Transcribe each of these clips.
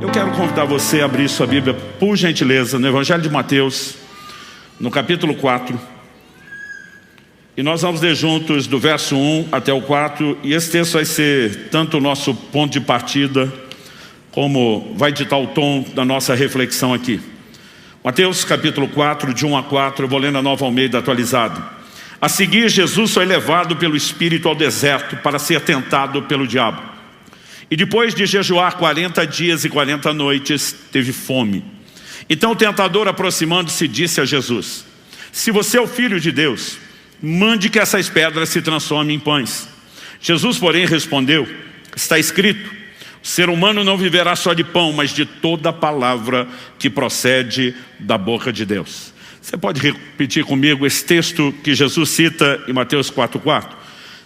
Eu quero convidar você a abrir sua Bíblia, por gentileza, no Evangelho de Mateus, no capítulo 4. E nós vamos ler juntos do verso 1 até o 4. E esse texto vai ser tanto o nosso ponto de partida, como vai ditar o tom da nossa reflexão aqui. Mateus capítulo 4, de 1 a 4, eu vou ler na Nova Almeida atualizada. A seguir, Jesus foi levado pelo Espírito ao deserto para ser tentado pelo diabo. E depois de jejuar 40 dias e 40 noites, teve fome. Então o tentador, aproximando-se, disse a Jesus: se você é o Filho de Deus, mande que essas pedras se transformem em pães. Jesus, porém, respondeu: está escrito, o ser humano não viverá só de pão, mas de toda palavra que procede da boca de Deus. Você pode repetir comigo esse texto que Jesus cita em Mateus 4,4?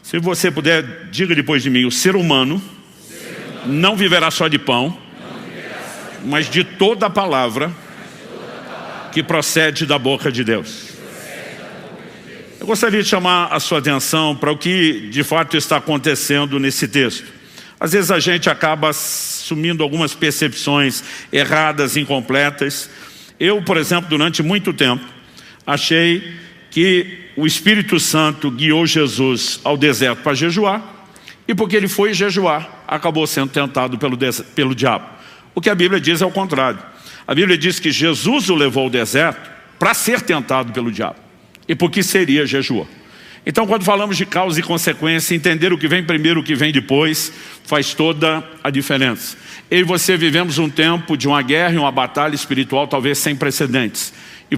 Se você puder, diga depois de mim: o ser humano não viverá só de pão, mas de toda a palavra que procede da boca de Deus. Eu gostaria de chamar a sua atenção para o que de fato está acontecendo nesse texto. Às vezes a gente acaba assumindo algumas percepções erradas, incompletas. Eu, por exemplo, durante muito tempo, achei que o Espírito Santo guiou Jesus ao deserto para jejuar, e porque ele foi jejuar, acabou sendo tentado pelo diabo. O que a Bíblia diz é o contrário. A Bíblia diz que Jesus o levou ao deserto para ser tentado pelo diabo, e porque seria jejuar. Então, quando falamos de causa e consequência, entender o que vem primeiro, o que vem depois, faz toda a diferença. Eu e você vivemos um tempo de uma guerra e uma batalha espiritual talvez sem precedentes. E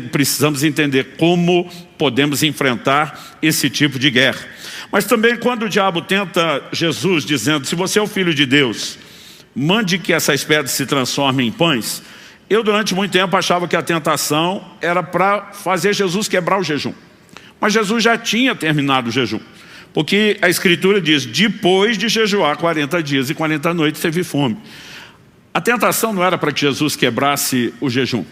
precisamos entender como podemos enfrentar esse tipo de guerra. Mas também quando o diabo tenta Jesus dizendo: se você é o Filho de Deus, mande que essas pedras se transformem em pães. Eu durante muito tempo achava que a tentação era para fazer Jesus quebrar o jejum. Mas Jesus já tinha terminado o jejum. Porque a Escritura diz: depois de jejuar 40 dias e 40 noites teve fome. A tentação não era para que Jesus quebrasse o jejum.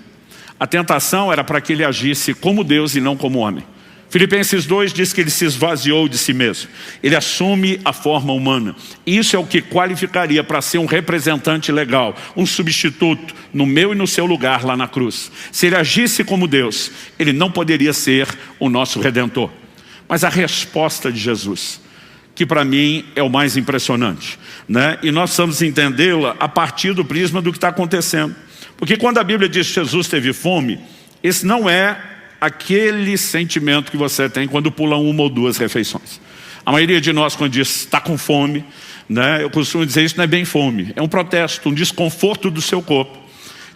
A tentação era para que ele agisse como Deus e não como homem. Filipenses 2 diz que ele se esvaziou de si mesmo. Ele assume a forma humana. Isso é o que qualificaria para ser um representante legal, um substituto no meu e no seu lugar lá na cruz. Se ele agisse como Deus, ele não poderia ser o nosso Redentor. Mas a resposta de Jesus, que para mim é o mais impressionante, né? E nós precisamos entendê-la a partir do prisma do que está acontecendo. Porque quando a Bíblia diz que Jesus teve fome, esse não é aquele sentimento que você tem quando pula uma ou duas refeições. A maioria de nós, quando diz está com fome, né, eu costumo dizer: isso não é bem fome, é um protesto, um desconforto do seu corpo,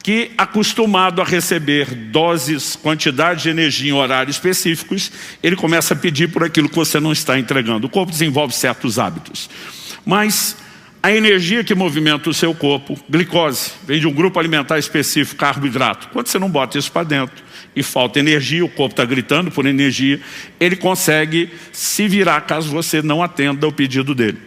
que, acostumado a receber doses, quantidade de energia em horários específicos, ele começa a pedir por aquilo que você não está entregando. O corpo desenvolve certos hábitos. Mas a energia que movimenta o seu corpo, glicose, vem de um grupo alimentar específico, carboidrato. Quando você não bota isso para dentro e falta energia, o corpo está gritando por energia, ele consegue se virar caso você não atenda ao pedido dele.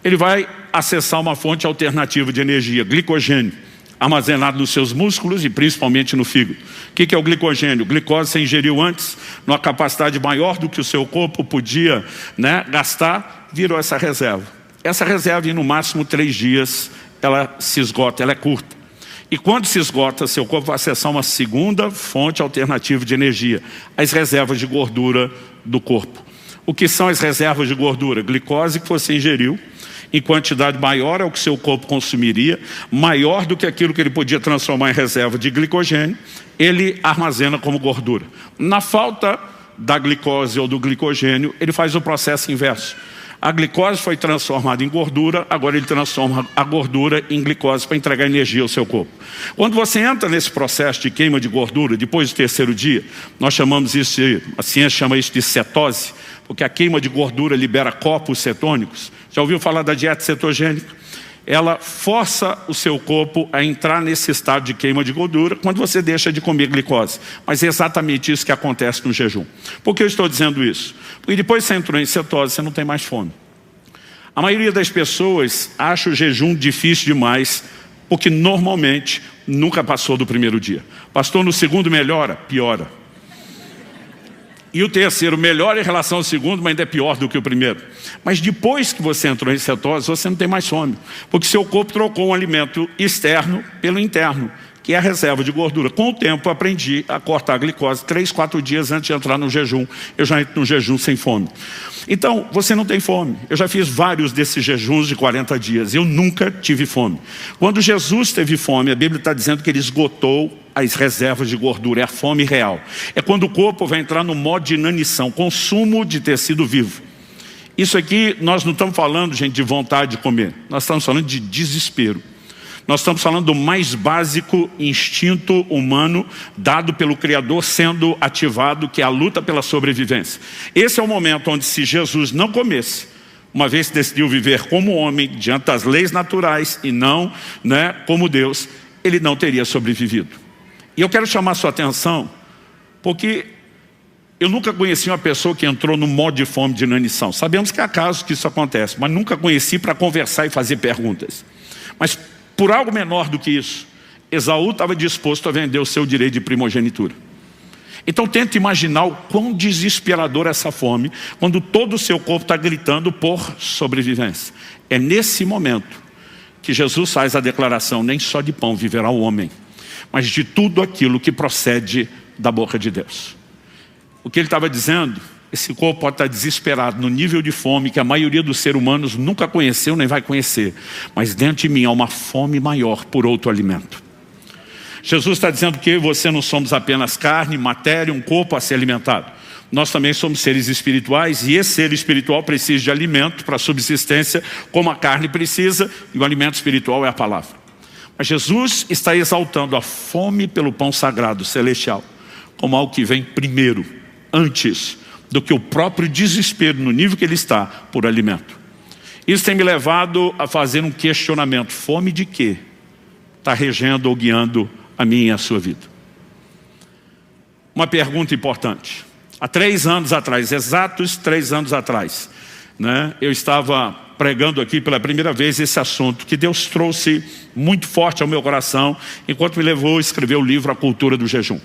Ele vai acessar uma fonte alternativa de energia, glicogênio, armazenado nos seus músculos e principalmente no fígado. O que é o glicogênio? Glicose você ingeriu antes, numa capacidade maior do que o seu corpo podia, né, gastar, virou essa reserva. Essa reserva, em no máximo 3 dias, ela se esgota, ela é curta. E quando se esgota, seu corpo vai acessar uma segunda fonte alternativa de energia, as reservas de gordura do corpo. O que são as reservas de gordura? Glicose que você ingeriu, em quantidade maior é o que seu corpo consumiria, maior do que aquilo que ele podia transformar em reserva de glicogênio, ele armazena como gordura. Na falta da glicose ou do glicogênio, ele faz o processo inverso. A glicose foi transformada em gordura, agora ele transforma a gordura em glicose para entregar energia ao seu corpo. Quando você entra nesse processo de queima de gordura, depois do 3º dia, nós chamamos isso, a ciência chama isso de cetose, porque a queima de gordura libera corpos cetônicos. Já ouviu falar da dieta cetogênica? Ela força o seu corpo a entrar nesse estado de queima de gordura quando você deixa de comer glicose. Mas é exatamente isso que acontece no jejum. Por que eu estou dizendo isso? Porque depois que você entrou em cetose, você não tem mais fome. A maioria das pessoas acha o jejum difícil demais, porque normalmente nunca passou do 1º dia. Pastor, no 2º melhora? Piora. E o terceiro, melhor em relação ao segundo, mas ainda é pior do que o primeiro. Mas depois que você entrou em cetose, você não tem mais fome. Porque seu corpo trocou um alimento externo pelo interno, que é a reserva de gordura. Com o tempo, eu aprendi a cortar a glicose 3, 4 dias antes de entrar no jejum. Eu já entro no jejum sem fome. Então, você não tem fome. Eu já fiz vários desses jejuns de 40 dias. Eu nunca tive fome. Quando Jesus teve fome, a Bíblia está dizendo que ele esgotou as reservas de gordura. É a fome real. É quando o corpo vai entrar no modo de inanição, consumo de tecido vivo. Isso aqui, nós não estamos falando, gente, de vontade de comer. Nós estamos falando de desespero. Nós estamos falando do mais básico instinto humano dado pelo Criador sendo ativado, que é a luta pela sobrevivência. Esse é o momento onde, se Jesus não comesse, uma vez que decidiu viver como homem, diante das leis naturais e não, como Deus, ele não teria sobrevivido. E eu quero chamar a sua atenção, porque eu nunca conheci uma pessoa que entrou no modo de fome de inanição. Sabemos que há casos que isso acontece, mas nunca conheci para conversar e fazer perguntas. Mas por algo menor do que isso, Esaú estava disposto a vender o seu direito de primogenitura. Então tenta imaginar o quão desesperador é essa fome, quando todo o seu corpo está gritando por sobrevivência. É nesse momento que Jesus faz a declaração: nem só de pão viverá o homem, mas de tudo aquilo que procede da boca de Deus. O que ele estava dizendo: esse corpo pode estar desesperado no nível de fome que a maioria dos seres humanos nunca conheceu nem vai conhecer, mas dentro de mim há uma fome maior por outro alimento. Jesus está dizendo que eu e você não somos apenas carne, matéria, um corpo a ser alimentado. Nós também somos seres espirituais, e esse ser espiritual precisa de alimento para a subsistência, como a carne precisa, e o alimento espiritual é a palavra. Mas Jesus está exaltando a fome pelo pão sagrado celestial como algo que vem primeiro, antes do que o próprio desespero no nível que ele está por alimento. Isso tem me levado a fazer um questionamento: fome de quê está regendo ou guiando a minha e a sua vida? Uma pergunta importante. Há 3 anos atrás, exatos 3 anos atrás, eu estava pregando aqui pela primeira vez esse assunto que Deus trouxe muito forte ao meu coração, enquanto me levou a escrever o livro A Cultura do Jejum.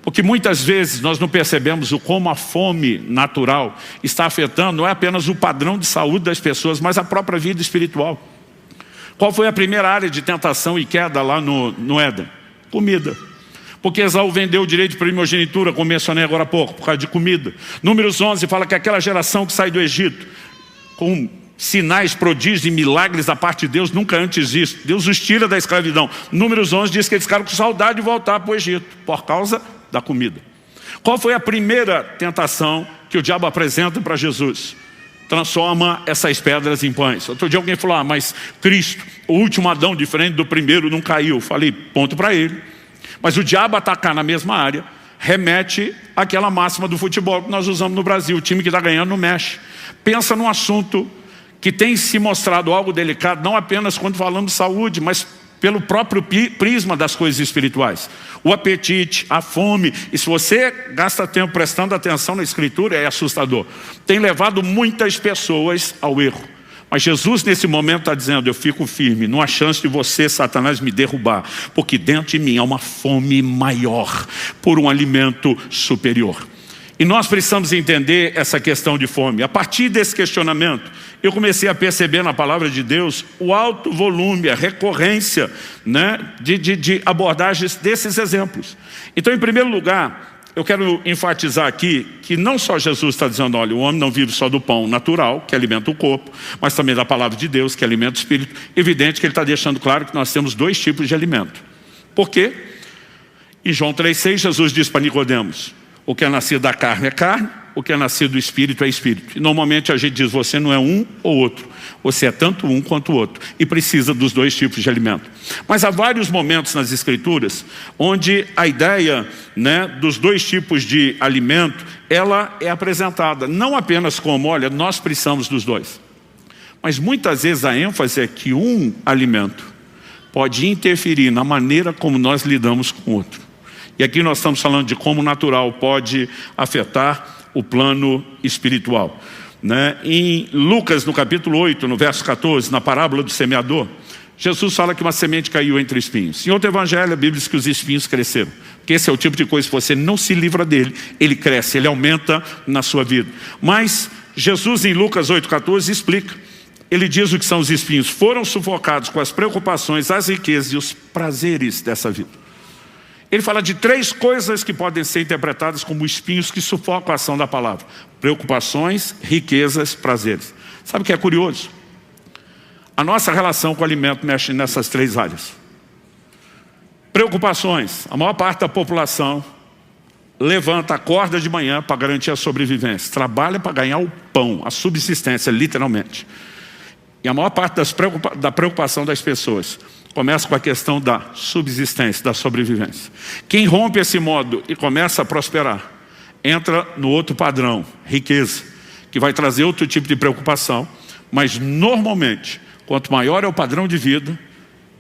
Porque muitas vezes nós não percebemos o como a fome natural está afetando não é apenas o padrão de saúde das pessoas, mas a própria vida espiritual. Qual foi a primeira área de tentação e queda lá no Éden? Comida. Porque Esaú vendeu o direito de primogenitura, como mencionei agora há pouco, por causa de comida. Números 11 fala que aquela geração que sai do Egito, com sinais, prodígios e milagres da parte de Deus, nunca antes visto. Deus os tira da escravidão. Números 11 diz que eles ficaram com saudade de voltar para o Egito, por causa da comida. Qual foi a primeira tentação que o diabo apresenta para Jesus? Transforma essas pedras em pães. Outro dia alguém falou: mas Cristo, o último Adão, diferente do primeiro, não caiu. Falei, ponto para ele. Mas o diabo atacar na mesma área remete àquela máxima do futebol que nós usamos no Brasil: o time que está ganhando não mexe. Pensa num assunto que tem se mostrado algo delicado, não apenas quando falamos de saúde, mas pelo próprio prisma das coisas espirituais. O apetite, a fome, e se você gasta tempo prestando atenção na Escritura, é assustador. Tem levado muitas pessoas ao erro. Mas Jesus nesse momento está dizendo: eu fico firme, não há chance de você, Satanás, me derrubar, porque dentro de mim há uma fome maior por um alimento superior. E nós precisamos entender essa questão de fome. A partir desse questionamento, eu comecei a perceber na palavra de Deus o alto volume, a recorrência de abordagens desses exemplos. Então, em primeiro lugar, eu quero enfatizar aqui que não só Jesus está dizendo: olha, o homem não vive só do pão natural, que alimenta o corpo, mas também da palavra de Deus, que alimenta o espírito. Evidente que ele está deixando claro que nós temos 2 tipos de alimento. Por quê? Em João 3,6, Jesus diz para Nicodemos: o que é nascido da carne é carne, o que é nascido do espírito é espírito. E normalmente a gente diz: você não é um ou outro, você é tanto um quanto o outro, e precisa dos 2 tipos de alimento. Mas há vários momentos nas Escrituras onde a ideia dos 2 tipos de alimento, ela é apresentada não apenas como: olha, nós precisamos dos 2, mas muitas vezes a ênfase é que um alimento pode interferir na maneira como nós lidamos com o outro. E aqui nós estamos falando de como o natural pode afetar o plano espiritual. Em Lucas, no capítulo 8, no verso 14, na parábola do semeador, Jesus fala que uma semente caiu entre espinhos. Em outro evangelho, a Bíblia diz que os espinhos cresceram. Porque esse é o tipo de coisa que você não se livra dele, ele cresce, ele aumenta na sua vida. Mas Jesus, em Lucas 8,14, explica. Ele diz o que são os espinhos. Foram sufocados com as preocupações, as riquezas e os prazeres dessa vida. Ele fala de 3 coisas que podem ser interpretadas como espinhos que sufocam a ação da palavra: preocupações, riquezas, prazeres. Sabe o que é curioso? A nossa relação com o alimento mexe nessas 3 áreas. Preocupações. A maior parte da população levanta, acorda de manhã para garantir a sobrevivência. Trabalha para ganhar o pão, a subsistência, literalmente. E a maior parte da preocupação das pessoas começa com a questão da subsistência, da sobrevivência. Quem rompe esse modo e começa a prosperar, entra no outro padrão, riqueza, que vai trazer outro tipo de preocupação, mas normalmente, quanto maior é o padrão de vida,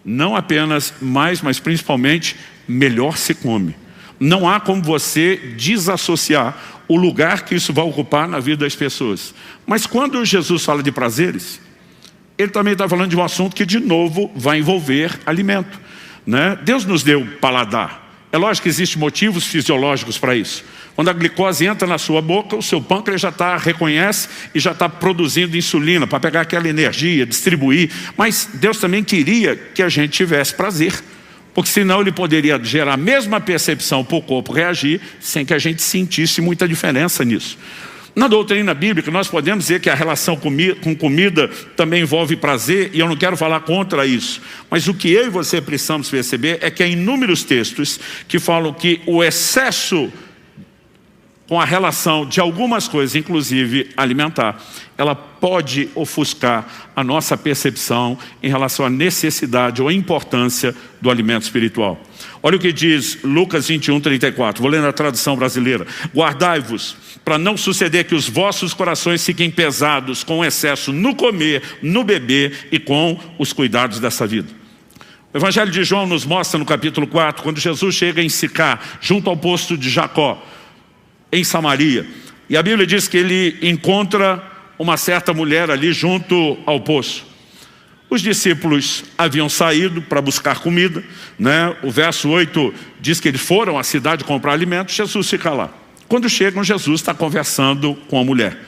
não apenas mais, mas principalmente, melhor se come. Não há como você desassociar o lugar que isso vai ocupar na vida das pessoas. Mas quando Jesus fala de prazeres, ele também está falando de um assunto que, de novo, vai envolver alimento, né? Deus nos deu paladar. É lógico que existem motivos fisiológicos para isso. Quando a glicose entra na sua boca, o seu pâncreas já reconhece e já está produzindo insulina para pegar aquela energia, distribuir. Mas Deus também queria que a gente tivesse prazer, porque senão ele poderia gerar a mesma percepção para o corpo reagir, sem que a gente sentisse muita diferença nisso. Na doutrina bíblica, nós podemos dizer que a relação com comida também envolve prazer, e eu não quero falar contra isso. Mas o que eu e você precisamos perceber é que há inúmeros textos que falam que o excesso com a relação de algumas coisas, inclusive alimentar, ela pode ofuscar a nossa percepção em relação à necessidade ou à importância do alimento espiritual. Olha o que diz Lucas 21:34, vou ler na tradução brasileira. Guardai-vos, para não suceder que os vossos corações fiquem pesados com o excesso no comer, no beber e com os cuidados dessa vida. O Evangelho de João nos mostra no capítulo 4, quando Jesus chega em Sicar, junto ao poço de Jacó, em Samaria. E a Bíblia diz que ele encontra uma certa mulher ali junto ao poço. Os discípulos haviam saído para buscar comida, né? O verso 8 diz que eles foram à cidade comprar alimentos. Jesus fica lá. Quando chegam, Jesus está conversando com a mulher.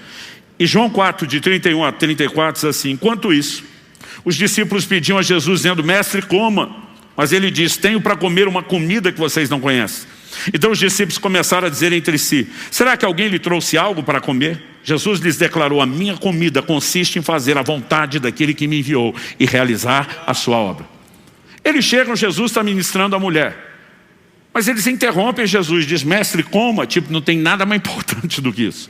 E João 4, de 31 a 34, diz assim: enquanto isso, os discípulos pediam a Jesus, dizendo: mestre, coma. Mas ele diz: tenho para comer uma comida que vocês não conhecem. Então os discípulos começaram a dizer entre si: será que alguém lhe trouxe algo para comer? Jesus lhes declarou: a minha comida consiste em fazer a vontade daquele que me enviou e realizar a sua obra. Eles chegam, Jesus está ministrando a mulher. Mas eles interrompem Jesus, diz: mestre, coma. Tipo, não tem nada mais importante do que isso.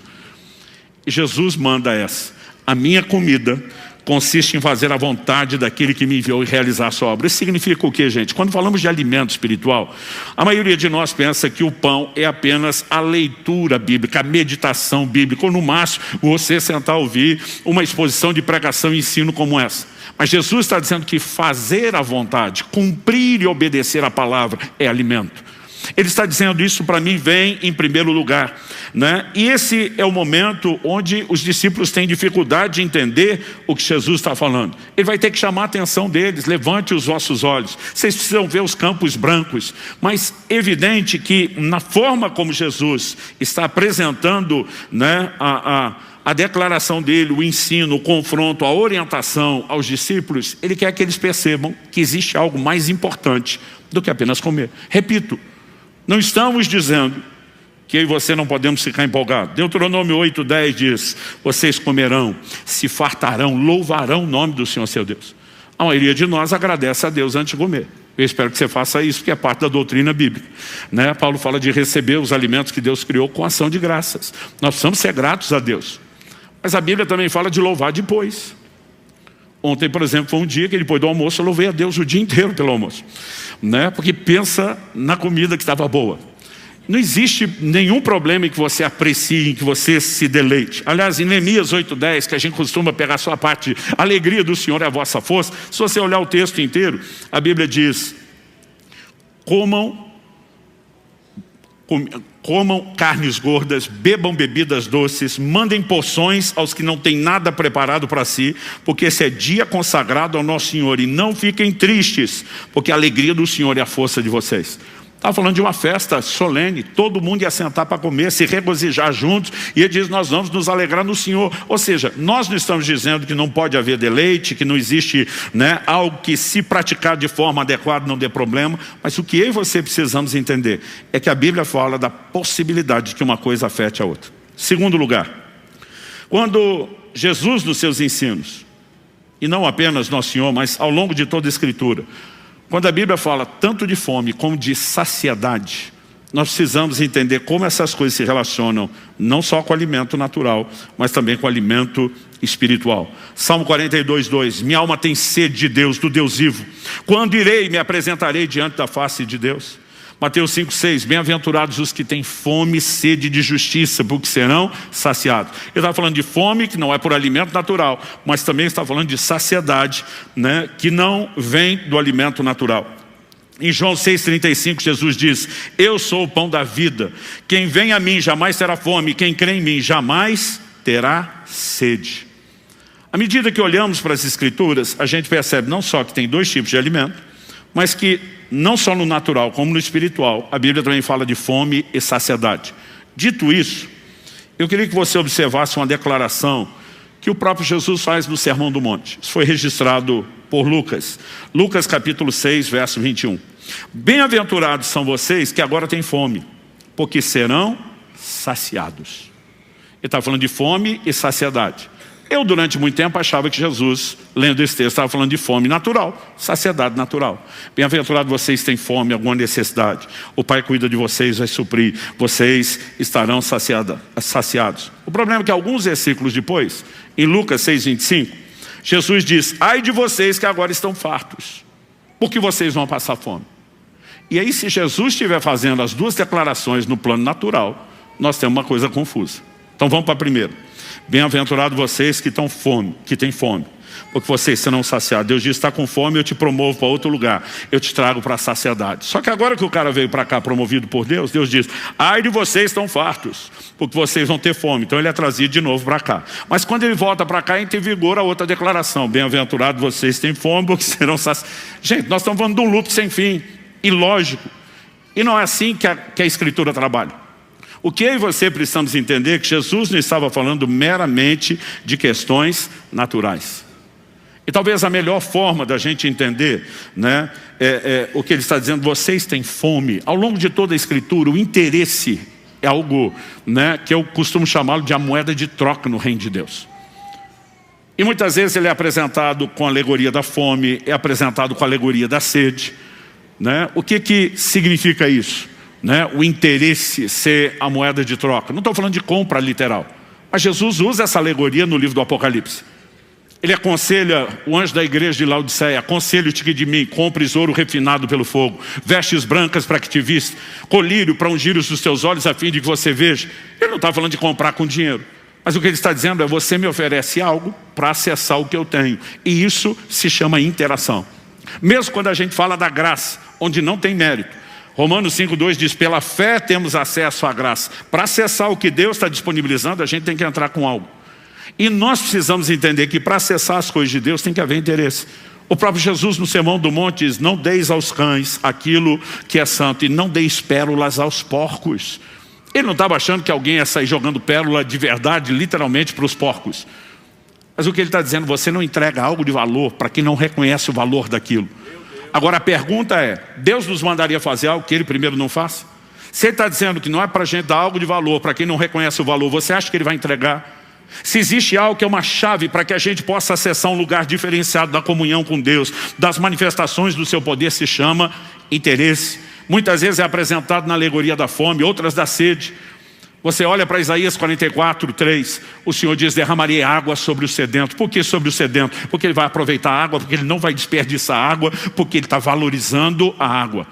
E Jesus manda essa: a minha comida consiste em fazer a vontade daquele que me enviou e realizar a sua obra. Isso significa o quê, gente? Quando falamos de alimento espiritual, a maioria de nós pensa que o pão é apenas a leitura bíblica, a meditação bíblica, ou no máximo você sentar a ouvir uma exposição de pregação e ensino como essa. Mas Jesus está dizendo que fazer a vontade, cumprir e obedecer a palavra é alimento. Ele está dizendo: isso para mim vem em primeiro lugar, né? E esse é o momento onde os discípulos têm dificuldade de entender o que Jesus está falando. Ele vai ter que chamar a atenção deles: levante os vossos olhos, vocês precisam ver os campos brancos. Mas evidente que na forma como Jesus está apresentando, né, a declaração dele, o ensino, o confronto, a orientação aos discípulos, ele quer que eles percebam que existe algo mais importante do que apenas comer. Repito, não estamos dizendo que eu e você não podemos ficar empolgados. Deuteronômio 8:10 diz: vocês comerão, se fartarão, louvarão o nome do Senhor seu Deus. A maioria de nós agradece a Deus antes de comer. Eu espero que você faça isso, porque é parte da doutrina bíblica, né? Paulo fala de receber os alimentos que Deus criou com ação de graças. Nós precisamos ser gratos a Deus. Mas a Bíblia também fala de louvar depois. Ontem, por exemplo, foi um dia que depois do almoço eu louvei a Deus o dia inteiro pelo almoço, né? Porque pensa na comida que estava boa. Não existe nenhum problema em que você aprecie, em que você se deleite. Aliás, em Neemias 8:10, que a gente costuma pegar só a parte: a alegria do Senhor é a vossa força. Se você olhar o texto inteiro, a Bíblia diz: comam carnes gordas, bebam bebidas doces, mandem porções aos que não têm nada preparado para si, porque esse é dia consagrado ao nosso Senhor. E não fiquem tristes, porque a alegria do Senhor é a força de vocês. Estava falando de uma festa solene, todo mundo ia sentar para comer, se regozijar juntos, e ele diz, nós vamos nos alegrar no Senhor. Ou seja, nós não estamos dizendo que não pode haver deleite, que não existe, né, algo que se praticar de forma adequada não dê problema, mas o que eu e você precisamos entender é que a Bíblia fala da possibilidade de que uma coisa afete a outra. Segundo lugar, quando Jesus nos seus ensinos, e não apenas nosso Senhor, mas ao longo de toda a Escritura, quando a Bíblia fala tanto de fome como de saciedade, nós precisamos entender como essas coisas se relacionam, não só com o alimento natural, mas também com o alimento espiritual. Salmo 42, 2, minha alma tem sede de Deus, do Deus vivo. Quando irei, me apresentarei diante da face de Deus. Mateus 5, 6, bem-aventurados os que têm fome e sede de justiça, porque serão saciados. Ele está falando de fome, que não é por alimento natural, mas também está falando de saciedade, né, que não vem do alimento natural. Em João 6,35, Jesus diz, eu sou o pão da vida, quem vem a mim jamais terá fome, quem crê em mim jamais terá sede. À medida que olhamos para as Escrituras, a gente percebe não só que tem dois tipos de alimento, mas que não só no natural como no espiritual, a Bíblia também fala de fome e saciedade. Dito isso, eu queria que você observasse uma declaração que o próprio Jesus faz no Sermão do Monte. Isso foi registrado por Lucas. Lucas capítulo 6, verso 21. Bem-aventurados são vocês que agora têm fome, porque serão saciados. Ele está falando de fome e saciedade. Eu, durante muito tempo, achava que Jesus, lendo esse texto, estava falando de fome natural, saciedade natural. Bem-aventurado vocês que têm fome, alguma necessidade. O Pai cuida de vocês, vai suprir. Vocês estarão saciados. O problema é que alguns versículos depois, em Lucas 6,25, Jesus diz, ai de vocês que agora estão fartos, porque vocês vão passar fome. E aí, se Jesus estiver fazendo as duas declarações no plano natural, nós temos uma coisa confusa. Então vamos para a primeira. Bem-aventurados vocês que têm fome, porque vocês serão saciados. Deus diz, está com fome, eu te promovo para outro lugar, eu te trago para a saciedade. Só que agora que o cara veio para cá promovido por Deus, Deus diz, ai de vocês estão fartos, porque vocês vão ter fome. Então ele é trazido de novo para cá. Mas quando ele volta para cá, entra em vigor a outra declaração, bem-aventurados vocês que têm fome, porque serão saciados. Gente, nós estamos falando de um loop sem fim, ilógico. E não é assim que a Escritura trabalha. O que eu e você precisamos entender é que Jesus não estava falando meramente de questões naturais. E talvez a melhor forma da gente entender, né, o que ele está dizendo, vocês têm fome. Ao longo de toda a Escritura, o interesse é algo, né, que eu costumo chamá-lo de a moeda de troca no reino de Deus. E muitas vezes ele é apresentado com a alegoria da fome, é apresentado com a alegoria da sede. Né? O que significa isso? Né, o interesse ser a moeda de troca. Não estou falando de compra literal, mas Jesus usa essa alegoria no livro do Apocalipse. Ele aconselha o anjo da igreja de Laodiceia, aconselho-te que de mim compres ouro refinado pelo fogo, vestes brancas para que te viste, colírio para ungir os teus olhos a fim de que você veja. Ele não está falando de comprar com dinheiro, mas o que ele está dizendo é, você me oferece algo para acessar o que eu tenho, e isso se chama interação. Mesmo quando a gente fala da graça, onde não tem mérito, Romanos 5,2 diz, pela fé temos acesso à graça. Para acessar o que Deus está disponibilizando, a gente tem que entrar com algo. E nós precisamos entender que para acessar as coisas de Deus tem que haver interesse. O próprio Jesus no Sermão do Monte diz, não deis aos cães aquilo que é santo, e não deis pérolas aos porcos. Ele não estava achando que alguém ia sair jogando pérola de verdade, literalmente, para os porcos. Mas o que ele está dizendo, você não entrega algo de valor para quem não reconhece o valor daquilo. Agora a pergunta é, Deus nos mandaria fazer algo que Ele primeiro não faz? Se Ele está dizendo que não é para a gente dar algo de valor para quem não reconhece o valor, você acha que Ele vai entregar? Se existe algo que é uma chave para que a gente possa acessar um lugar diferenciado da comunhão com Deus, das manifestações do seu poder, se chama interesse. Muitas vezes é apresentado na alegoria da fome, outras da sede. Você olha para Isaías 44, 3, o Senhor diz, derramarei água sobre o sedento. Por que sobre o sedento? Porque ele vai aproveitar a água, porque ele não vai desperdiçar a água, porque ele está valorizando a água.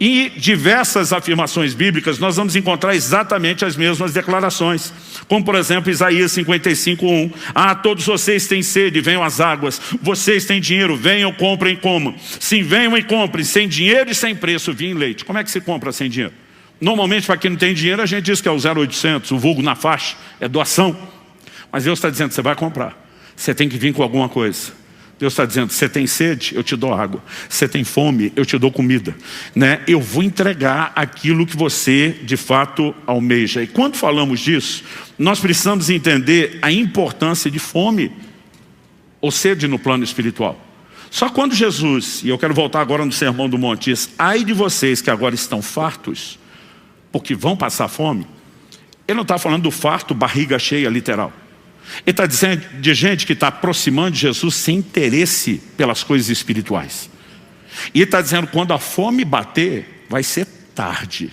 E diversas afirmações bíblicas, nós vamos encontrar exatamente as mesmas declarações. Como por exemplo, Isaías 55, 1. Ah, todos vocês têm sede, venham às águas. Vocês têm dinheiro, venham, comprem, comam. Sim, venham e comprem, sem dinheiro e sem preço, vinho e leite. Como é que se compra sem dinheiro? Normalmente, para quem não tem dinheiro, a gente diz que é o 0800, o vulgo na faixa, é doação. Mas Deus está dizendo, você vai comprar. Você tem que vir com alguma coisa. Deus está dizendo, você tem sede, eu te dou água. Você tem fome, eu te dou comida. Né? Eu vou entregar aquilo que você, de fato, almeja. E quando falamos disso, nós precisamos entender a importância de fome ou sede no plano espiritual. Só quando Jesus, e eu quero voltar agora no Sermão do Monte, diz, ai de vocês que agora estão fartos, porque vão passar fome. Ele não está falando do farto, barriga cheia, literal. Ele está dizendo de gente que está aproximando de Jesus sem interesse pelas coisas espirituais. E ele está dizendo, quando a fome bater, vai ser tarde.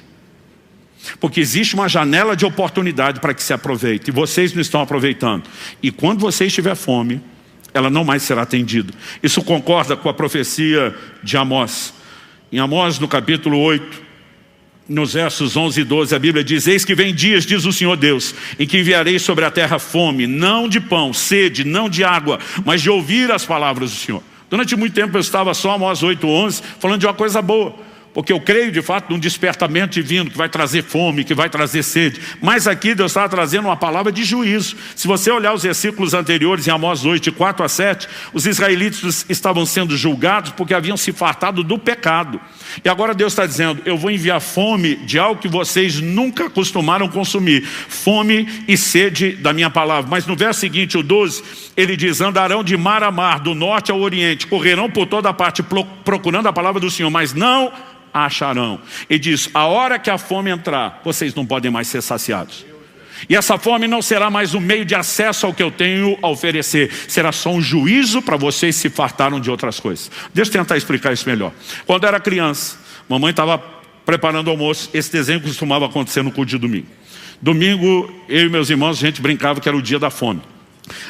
Porque existe uma janela de oportunidade para que se aproveite. E vocês não estão aproveitando. E quando vocês tiver fome, ela não mais será atendida. Isso concorda com a profecia de Amós. Em Amós, no capítulo 8, nos versos 11 e 12, a Bíblia diz, eis que vem dias, diz o Senhor Deus, em que enviarei sobre a terra fome, não de pão, sede, não de água, mas de ouvir as palavras do Senhor. Durante muito tempo eu estava só, Amós 8:11, falando de uma coisa boa. Porque eu creio de fato num despertamento divino que vai trazer fome, que vai trazer sede. Mas aqui Deus estava trazendo uma palavra de juízo. Se você olhar os versículos anteriores em Amós 8, de 4 a 7, os israelitas estavam sendo julgados porque haviam se fartado do pecado. E agora Deus está dizendo, eu vou enviar fome de algo que vocês nunca acostumaram consumir. Fome e sede da minha palavra. Mas no verso seguinte, o 12, ele diz, andarão de mar a mar, do norte ao oriente, correrão por toda parte procurando a palavra do Senhor, mas não acharão. E diz, a hora que a fome entrar, vocês não podem mais ser saciados. E essa fome não será mais um meio de acesso ao que eu tenho a oferecer. Será só um juízo para vocês se fartaram de outras coisas. Deixa eu tentar explicar isso melhor. Quando eu era criança, mamãe estava preparando o almoço. Esse desenho costumava acontecer no culto de domingo. Domingo, eu e meus irmãos, a gente brincava que era o dia da fome.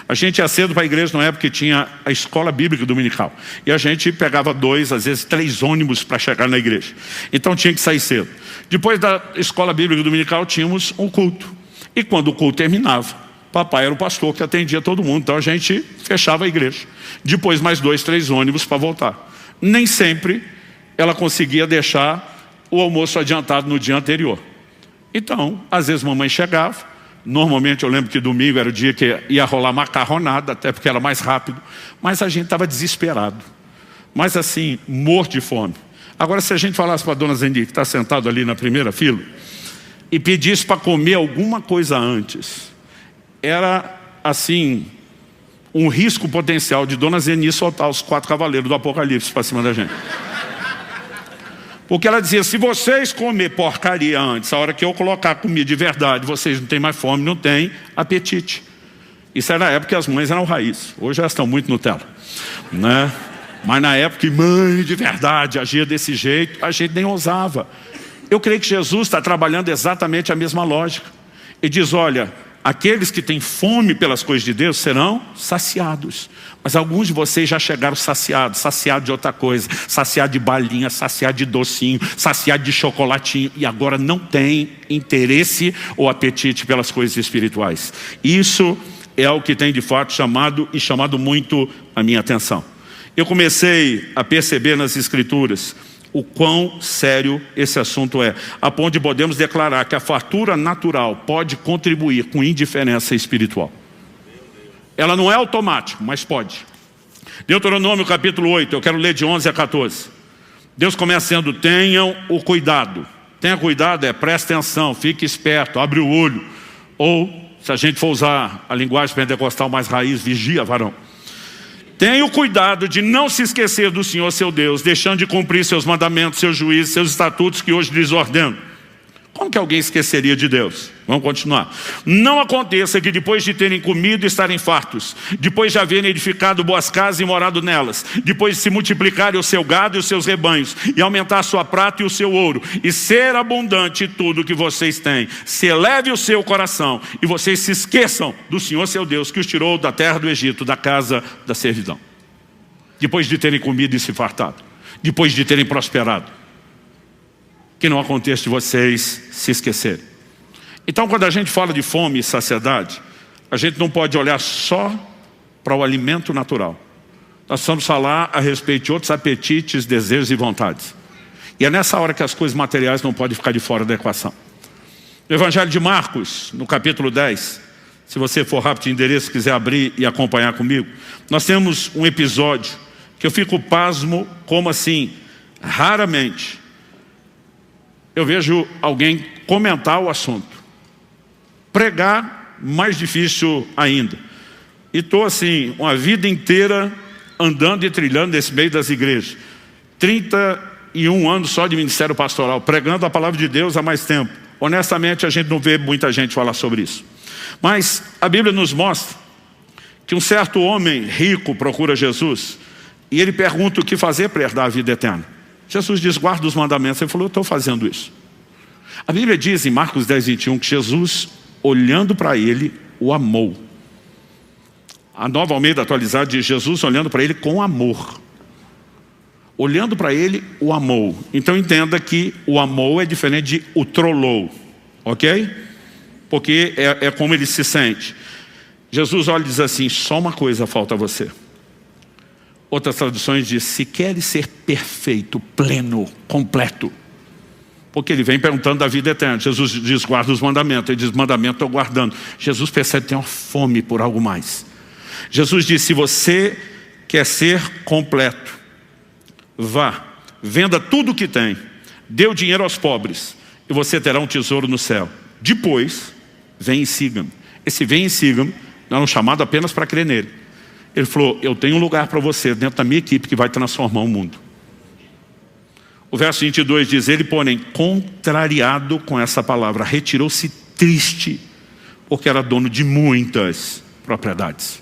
A gente ia cedo para a igreja na época que tinha a escola bíblica dominical. E a gente pegava 2, às vezes 3 ônibus para chegar na igreja. Então tinha que sair cedo. Depois da escola bíblica dominical tínhamos um culto. E quando o culto terminava, papai era o pastor que atendia todo mundo. Então a gente fechava a igreja. Depois mais 2, 3 ônibus para voltar. Nem sempre ela conseguia deixar o almoço adiantado no dia anterior. Então, às vezes mamãe chegava. Normalmente eu lembro que domingo era o dia que ia rolar macarronada, até porque era mais rápido. Mas a gente estava desesperado. Mas assim, morto de fome. Agora se a gente falasse para a dona Zendi, que está sentado ali na primeira fila, e pedisse para comer alguma coisa antes, era assim, um risco potencial de dona Zeni soltar os 4 cavaleiros do Apocalipse para cima da gente. Porque ela dizia, se vocês comer porcaria antes, a hora que eu colocar comida de verdade, vocês não têm mais fome, não têm apetite. Isso era na época que as mães eram raiz. Hoje elas estão muito Nutella, né? Mas na época que mãe de verdade agia desse jeito, a gente nem ousava. Eu creio que Jesus está trabalhando exatamente a mesma lógica. Ele diz, olha, aqueles que têm fome pelas coisas de Deus serão saciados. Mas alguns de vocês já chegaram saciados de outra coisa, saciados de balinha, saciados de docinho, saciados de chocolatinho, e agora não tem interesse ou apetite pelas coisas espirituais. Isso é o que tem de fato chamado muito a minha atenção. Eu comecei a perceber nas Escrituras o quão sério esse assunto é, a ponto de podemos declarar que a fartura natural pode contribuir com indiferença espiritual. Ela não é automática, mas pode. Deuteronômio capítulo 8, eu quero ler de 11 a 14. Deus começa dizendo, tenham o cuidado. Tenha cuidado, preste atenção, fique esperto, abre o olho. Ou, se a gente for usar a linguagem pentecostal mais raiz, vigia, varão. Tenha o cuidado de não se esquecer do Senhor seu Deus, deixando de cumprir seus mandamentos, seus juízos, seus estatutos que hoje lhes ordeno. Como que alguém esqueceria de Deus? Vamos continuar. Não aconteça que depois de terem comido estarem fartos, depois de haverem edificado boas casas e morado nelas, depois de se multiplicarem o seu gado e os seus rebanhos, e aumentar a sua prata e o seu ouro, e ser abundante tudo que vocês têm, se eleve o seu coração, e vocês se esqueçam do Senhor seu Deus, que os tirou da terra do Egito, da casa da servidão. Depois de terem comido e se fartado, depois de terem prosperado, que não aconteça de vocês se esquecerem. Então, quando a gente fala de fome e saciedade, a gente não pode olhar só para o alimento natural. Nós precisamos falar a respeito de outros apetites, desejos e vontades. E é nessa hora que as coisas materiais não podem ficar de fora da equação. No Evangelho de Marcos, no capítulo 10, se você for rápido de endereço, quiser abrir e acompanhar comigo, nós temos um episódio que eu fico pasmo, como assim, raramente eu vejo alguém comentar o assunto. Pregar, mais difícil ainda. E estou assim, uma vida inteira andando e trilhando nesse meio das igrejas. 31 anos só de ministério pastoral, pregando a palavra de Deus há mais tempo. Honestamente, a gente não vê muita gente falar sobre isso. Mas a Bíblia nos mostra que um certo homem rico procura Jesus e ele pergunta o que fazer para herdar a vida eterna. Jesus diz, guarda os mandamentos. Ele falou, eu estou fazendo isso. A Bíblia diz em Marcos 10, 21 que Jesus, olhando para ele, o amou. A Nova Almeida atualizada diz, Jesus olhando para ele com amor. Olhando para ele, o amou. Então entenda que o amou é diferente de o trollou. Ok? Porque é como ele se sente. Jesus olha e diz assim, só uma coisa falta a você. Outras traduções dizem, se queres ser perfeito, pleno, completo. Porque ele vem perguntando da vida eterna. Jesus diz, guarda os mandamentos. Ele diz, mandamento estou guardando. Jesus percebe que tem uma fome por algo mais. Jesus diz, se você quer ser completo, vá, venda tudo o que tem, dê o dinheiro aos pobres, e você terá um tesouro no céu. Depois, vem e siga-me. Esse vem e siga-me não é um chamado apenas para crer nele. Ele falou, eu tenho um lugar para você dentro da minha equipe que vai transformar o mundo. O verso 22 diz, ele porém, contrariado com essa palavra, retirou-se triste, porque era dono de muitas propriedades.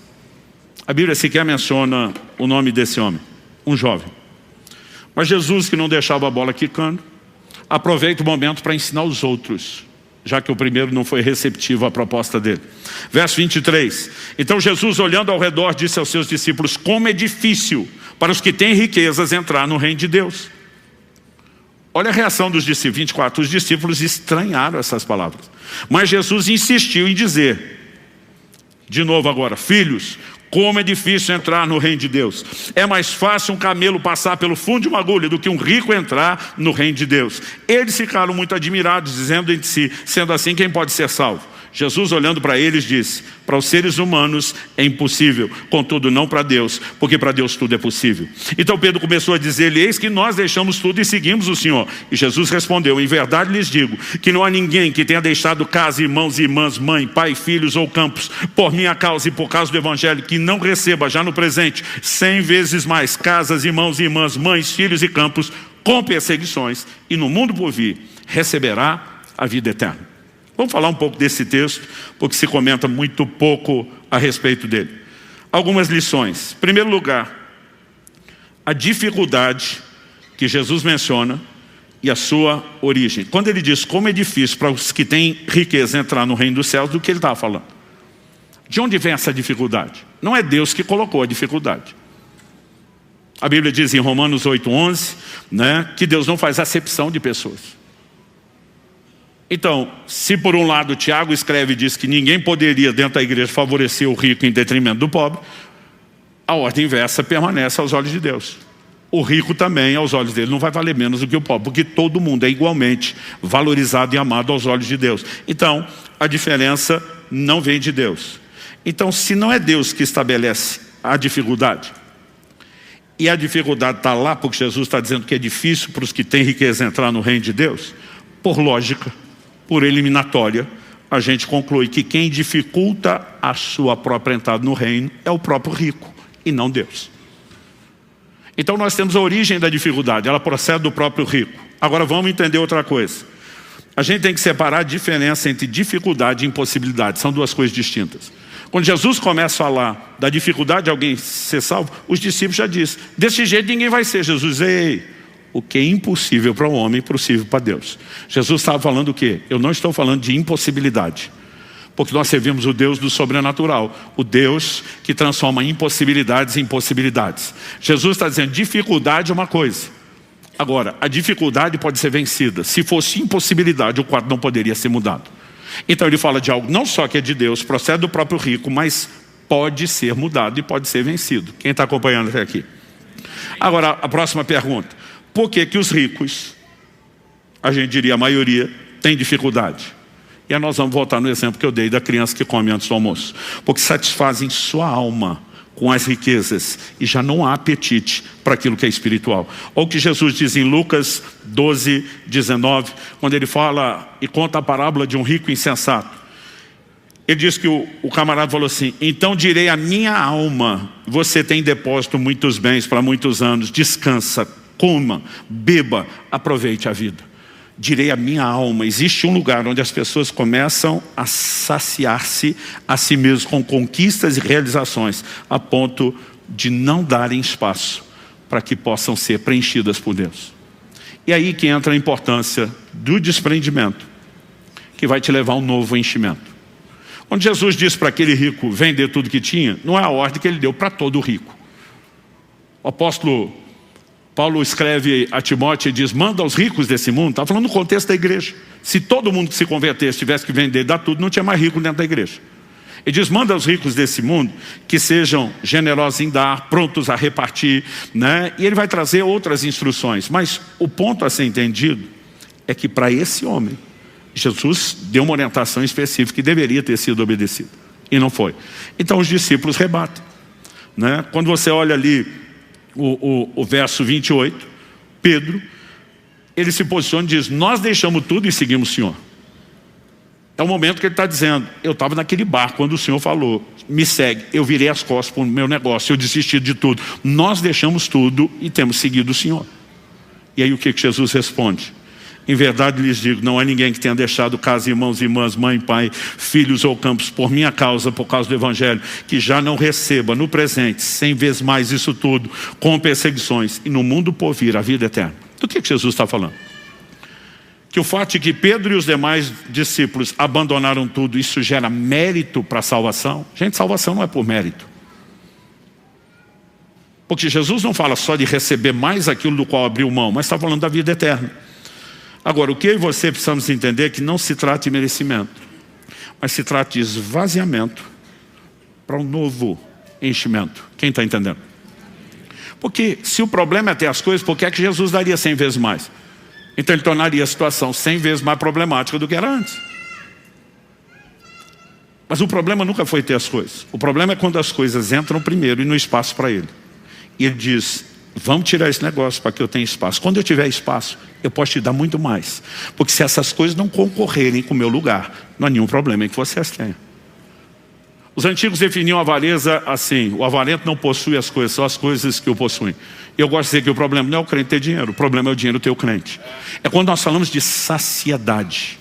A Bíblia sequer menciona o nome desse homem, um jovem. Mas Jesus, que não deixava a bola quicando, aproveita o momento para ensinar os outros, já que o primeiro não foi receptivo à proposta dele. Verso 23. Então Jesus, olhando ao redor, disse aos seus discípulos, como é difícil para os que têm riquezas entrar no reino de Deus. Olha a reação dos discípulos. 24. Os discípulos estranharam essas palavras. Mas Jesus insistiu em dizer, de novo agora, filhos, como é difícil entrar no reino de Deus. É mais fácil um camelo passar pelo fundo de uma agulha do que um rico entrar no reino de Deus. Eles ficaram muito admirados, dizendo entre si, sendo assim, quem pode ser salvo? Jesus, olhando para eles, disse, para os seres humanos é impossível, contudo não para Deus, porque para Deus tudo é possível. Então Pedro começou a dizer-lhe, eis que nós deixamos tudo e seguimos o Senhor. E Jesus respondeu, em verdade lhes digo, que não há ninguém que tenha deixado casa, irmãos e irmãs, mãe, pai, filhos ou campos, por minha causa e por causa do Evangelho, que não receba já no presente 100 vezes mais casas, irmãos e irmãs, mães, filhos e campos, com perseguições, e no mundo por vir receberá a vida eterna. Vamos falar um pouco desse texto, porque se comenta muito pouco a respeito dele. Algumas lições. Em primeiro lugar, a dificuldade que Jesus menciona e a sua origem. Quando ele diz como é difícil para os que têm riqueza entrar no reino dos céus, do que ele estava falando? De onde vem essa dificuldade? Não é Deus que colocou a dificuldade. A Bíblia diz em Romanos 8:11, né, que Deus não faz acepção de pessoas. Então, se por um lado Tiago escreve e diz que ninguém poderia dentro da igreja favorecer o rico em detrimento do pobre, a ordem inversa permanece aos olhos de Deus. O rico também, aos olhos dele, não vai valer menos do que o pobre, porque todo mundo é igualmente valorizado e amado aos olhos de Deus. Então, a diferença não vem de Deus. Então, se não é Deus que estabelece a dificuldade, e a dificuldade está lá porque Jesus está dizendo que é difícil para os que têm riqueza entrar no reino de Deus, por lógica, por eliminatória, a gente conclui que quem dificulta a sua própria entrada no reino é o próprio rico e não Deus. Então nós temos a origem da dificuldade, ela procede do próprio rico. Agora vamos entender outra coisa. A gente tem que separar a diferença entre dificuldade e impossibilidade, são duas coisas distintas. Quando Jesus começa a falar da dificuldade de alguém ser salvo, os discípulos já dizem, desse jeito ninguém vai ser. Jesus diz, ei, o que é impossível para o homem, é possível para Deus. Jesus estava falando o quê? Eu não estou falando de impossibilidade, porque nós servimos o Deus do sobrenatural, o Deus que transforma impossibilidades em possibilidades. Jesus está dizendo, dificuldade é uma coisa. Agora, a dificuldade pode ser vencida. Se fosse impossibilidade, o quadro não poderia ser mudado. Então ele fala de algo não só que é de Deus, procede do próprio rico, mas pode ser mudado e pode ser vencido. Quem está acompanhando até aqui? Agora, a próxima pergunta. Por que que os ricos a gente diria a maioria, tem dificuldade. E aí nós vamos voltar no exemplo que eu dei da criança que come antes do almoço. Porque satisfazem sua alma com as riquezas e já não há apetite para aquilo que é espiritual. Olha o que Jesus diz em Lucas 12, 19, quando ele fala e conta a parábola de um rico insensato. Ele diz que o camarada falou assim: então direi à minha alma, você tem depósito muitos bens para muitos anos, descansa, coma, beba, aproveite a vida. Direi à minha alma, existe um lugar onde as pessoas começam a saciar-se a si mesmos com conquistas e realizações, a ponto de não darem espaço para que possam ser preenchidas por Deus. E aí que entra a importância do desprendimento, que vai te levar a um novo enchimento. Quando Jesus disse para aquele rico vender tudo que tinha, não é a ordem que ele deu para todo rico. O apóstolo Paulo escreve a Timóteo e diz: manda aos ricos desse mundo. Está falando no contexto da igreja. Se todo mundo que se convertesse tivesse que vender, dar tudo, não tinha mais rico dentro da igreja. Ele diz: manda aos ricos desse mundo que sejam generosos em dar, prontos a repartir, né? E ele vai trazer outras instruções. Mas o ponto a ser entendido é que para esse homem, Jesus deu uma orientação específica que deveria ter sido obedecida. E não foi. Então os discípulos rebatem, né? Quando você olha ali o verso 28, Pedro, ele se posiciona e diz: nós deixamos tudo e seguimos o Senhor. É o momento que ele está dizendo: eu estava naquele barco quando o Senhor falou, me segue, eu virei as costas para o meu negócio, eu desisti de tudo. Nós deixamos tudo e temos seguido o Senhor. E aí o que Jesus responde? Em verdade lhes digo, não há ninguém que tenha deixado casa, irmãos e irmãs, mãe, pai, filhos ou campos por minha causa, por causa do Evangelho, que já não receba no presente 100 vezes mais isso tudo, com perseguições, e no mundo por vir a vida eterna. Do que Jesus está falando? Que o fato de que Pedro e os demais discípulos abandonaram tudo, isso gera mérito para a salvação? Gente, salvação não é por mérito. Porque Jesus não fala só de receber mais aquilo do qual abriu mão, mas está falando da vida eterna. Agora, o que eu e você precisamos entender é que não se trata de merecimento, mas se trata de esvaziamento para um novo enchimento. Quem está entendendo? Porque se o problema é ter as coisas, por que é que Jesus daria 100 vezes mais? Então ele tornaria a situação 100 vezes mais problemática do que era antes. Mas o problema nunca foi ter as coisas. O problema é quando as coisas entram primeiro e no espaço para ele. E ele diz: vamos tirar esse negócio para que eu tenha espaço. Quando eu tiver espaço, eu posso te dar muito mais. Porque se essas coisas não concorrerem com o meu lugar, não há nenhum problema em que você as tenha. Os antigos definiam a avareza assim: o avarento não possui as coisas, só as coisas que o possuem. Eu gosto de dizer que o problema não é o crente ter dinheiro, o problema é o dinheiro ter o crente. É quando nós falamos de saciedade.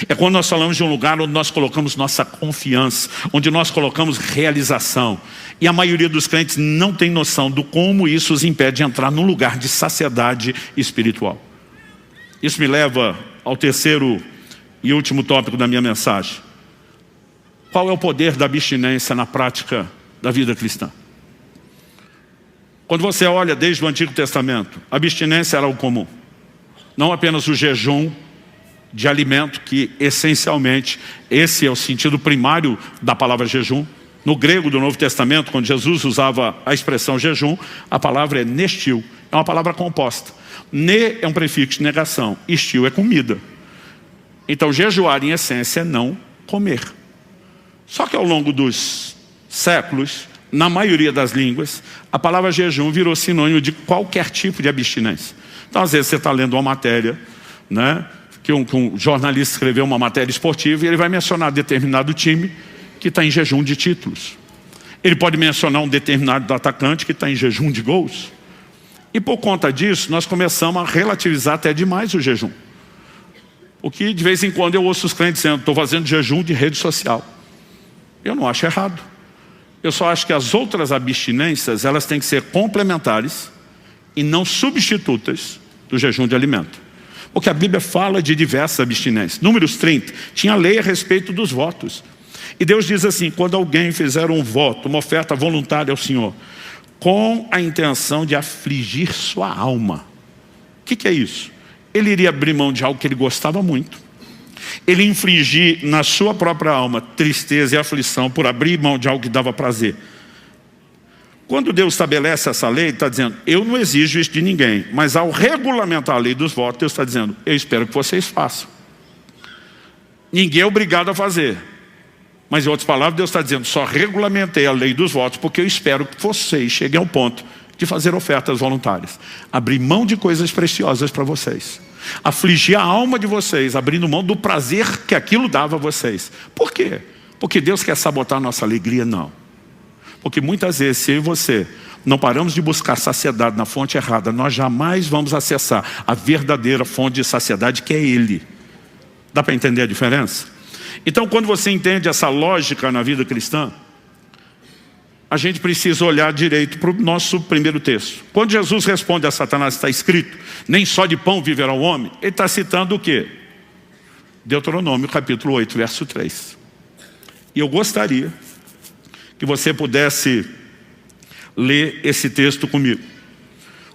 É quando nós falamos de um lugar onde nós colocamos nossa confiança, onde nós colocamos realização. E a maioria dos crentes não tem noção do como isso os impede de entrar num lugar de saciedade espiritual. Isso me leva ao terceiro e último tópico da minha mensagem. Qual é o poder da abstinência na prática da vida cristã? Quando você olha desde o Antigo Testamento, a abstinência era o comum. Não apenas o jejum de alimento, que essencialmente esse é o sentido primário da palavra jejum. No grego do Novo Testamento, quando Jesus usava a expressão jejum, a palavra é nestil, é uma palavra composta. Ne é um prefixo de negação, estil é comida. Então jejuar em essência é não comer. Só que ao longo dos séculos, na maioria das línguas, a palavra jejum virou sinônimo de qualquer tipo de abstinência. Então às vezes você está lendo uma matéria, né, que um jornalista escreveu uma matéria esportiva e ele vai mencionar determinado time que está em jejum de títulos. Ele pode mencionar um determinado atacante que está em jejum de gols. E por conta disso, nós começamos a relativizar até demais o jejum. O que de vez em quando eu ouço os crentes dizendo: estou fazendo jejum de rede social. Eu não acho errado. Eu só acho que as outras abstinências, elas têm que ser complementares e não substitutas do jejum de alimento. Porque a Bíblia fala de diversas abstinências. Números 30, tinha lei a respeito dos votos. E Deus diz assim: quando alguém fizer um voto, uma oferta voluntária ao Senhor, com a intenção de afligir sua alma. O que é isso? Ele iria abrir mão de algo que ele gostava muito. Ele infligir na sua própria alma tristeza e aflição por abrir mão de algo que dava prazer. Quando Deus estabelece essa lei, Ele está dizendo, eu não exijo isso de ninguém. Mas ao regulamentar a lei dos votos, Deus está dizendo, eu espero que vocês façam. Ninguém é obrigado a fazer. Mas em outras palavras, Deus está dizendo, só regulamentei a lei dos votos porque eu espero que vocês cheguem ao ponto de fazer ofertas voluntárias. Abrir mão de coisas preciosas para vocês. Afligir a alma de vocês, abrindo mão do prazer que aquilo dava a vocês. Por quê? Porque Deus quer sabotar a nossa alegria? Não. Porque muitas vezes, se eu e você não paramos de buscar saciedade na fonte errada, nós jamais vamos acessar a verdadeira fonte de saciedade, que é Ele. Dá para entender a diferença? Então, quando você entende essa lógica na vida cristã, a gente precisa olhar direito para o nosso primeiro texto. Quando Jesus responde a Satanás, está escrito, nem só de pão viverá o homem, ele está citando o quê? Deuteronômio, capítulo 8, verso 3. E eu gostaria que você pudesse ler esse texto comigo.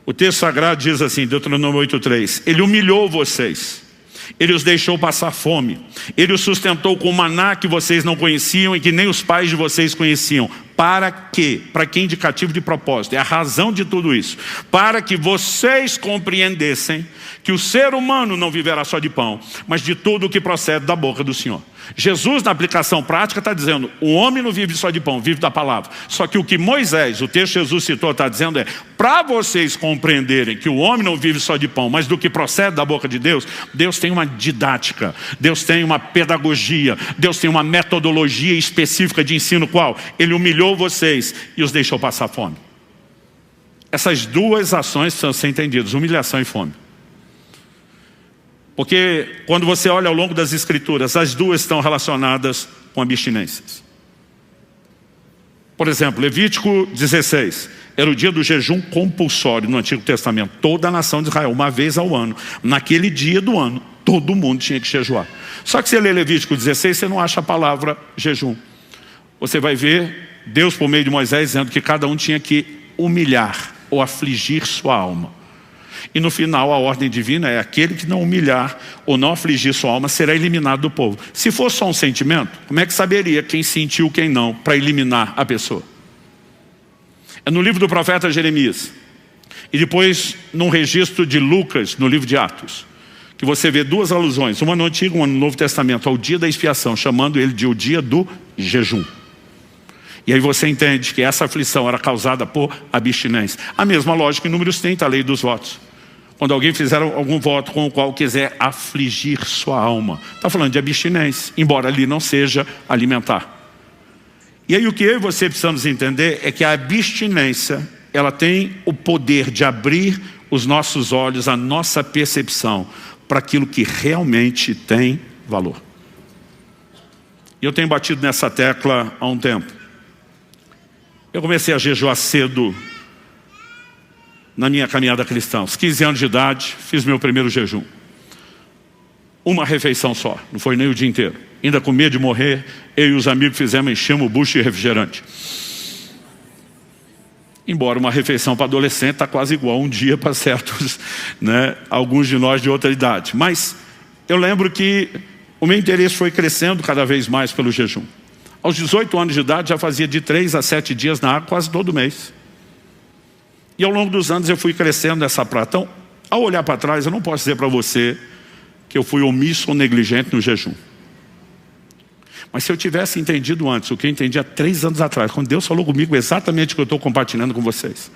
O texto sagrado diz assim, Deuteronômio 8:3, ele humilhou vocês, ele os deixou passar fome, ele os sustentou com maná que vocês não conheciam e que nem os pais de vocês conheciam. Para quê? Para que indicativo de propósito? É a razão de tudo isso. Para que vocês compreendessem que o ser humano não viverá só de pão, mas de tudo o que procede da boca do Senhor. Jesus, na aplicação prática, está dizendo, o homem não vive só de pão, vive da palavra. Só que o que Moisés, o texto que Jesus citou, está dizendo é, para vocês compreenderem que o homem não vive só de pão, mas do que procede da boca de Deus, Deus tem uma didática, Deus tem uma pedagogia, Deus tem uma metodologia específica de ensino, qual? Ele humilhou vocês e os deixou passar fome. Essas duas ações precisam ser entendidas, humilhação e fome. Porque quando você olha ao longo das Escrituras, as duas estão relacionadas com abstinências. Por exemplo, Levítico 16, era o dia do jejum compulsório no Antigo Testamento. Toda a nação de Israel, uma vez ao ano. Naquele dia do ano, todo mundo tinha que jejuar. Só que você lê Levítico 16, você não acha a palavra jejum. Você vai ver Deus, por meio de Moisés, dizendo que cada um tinha que humilhar ou afligir sua alma. E no final a ordem divina é aquele que não humilhar ou não afligir sua alma será eliminado do povo. Se for só um sentimento, como é que saberia quem sentiu quem não para eliminar a pessoa? É no livro do profeta Jeremias e depois num registro de Lucas no livro de Atos que você vê duas alusões, uma no Antigo e uma no Novo Testamento ao dia da expiação, chamando ele de o dia do jejum. E aí você entende que essa aflição era causada por abstinência. A mesma lógica em Números 30, a lei dos votos. Quando alguém fizer algum voto com o qual quiser afligir sua alma. Está falando de abstinência, embora ali não seja alimentar. E aí o que eu e você precisamos entender é que a abstinência, ela tem o poder de abrir os nossos olhos, a nossa percepção, para aquilo que realmente tem valor. E eu tenho batido nessa tecla há um tempo. Eu comecei a jejuar cedo na minha caminhada cristã. Aos 15 anos de idade, fiz meu primeiro jejum. Uma refeição só, não foi nem o dia inteiro. Ainda com medo de morrer, eu e os amigos fizemos, enchemos o bucho de refrigerante. Embora uma refeição para adolescente está quase igual um dia para certos, né, alguns de nós de outra idade. Mas eu lembro que o meu interesse foi crescendo cada vez mais pelo jejum. Aos 18 anos de idade já fazia de 3 a 7 dias na água quase todo mês. E ao longo dos anos eu fui crescendo nessa prática. Então, ao olhar para trás, eu não posso dizer para você que eu fui omisso ou negligente no jejum. Mas se eu tivesse entendido antes o que eu entendi há 3 anos atrás, quando Deus falou comigo exatamente o que eu estou compartilhando com vocês,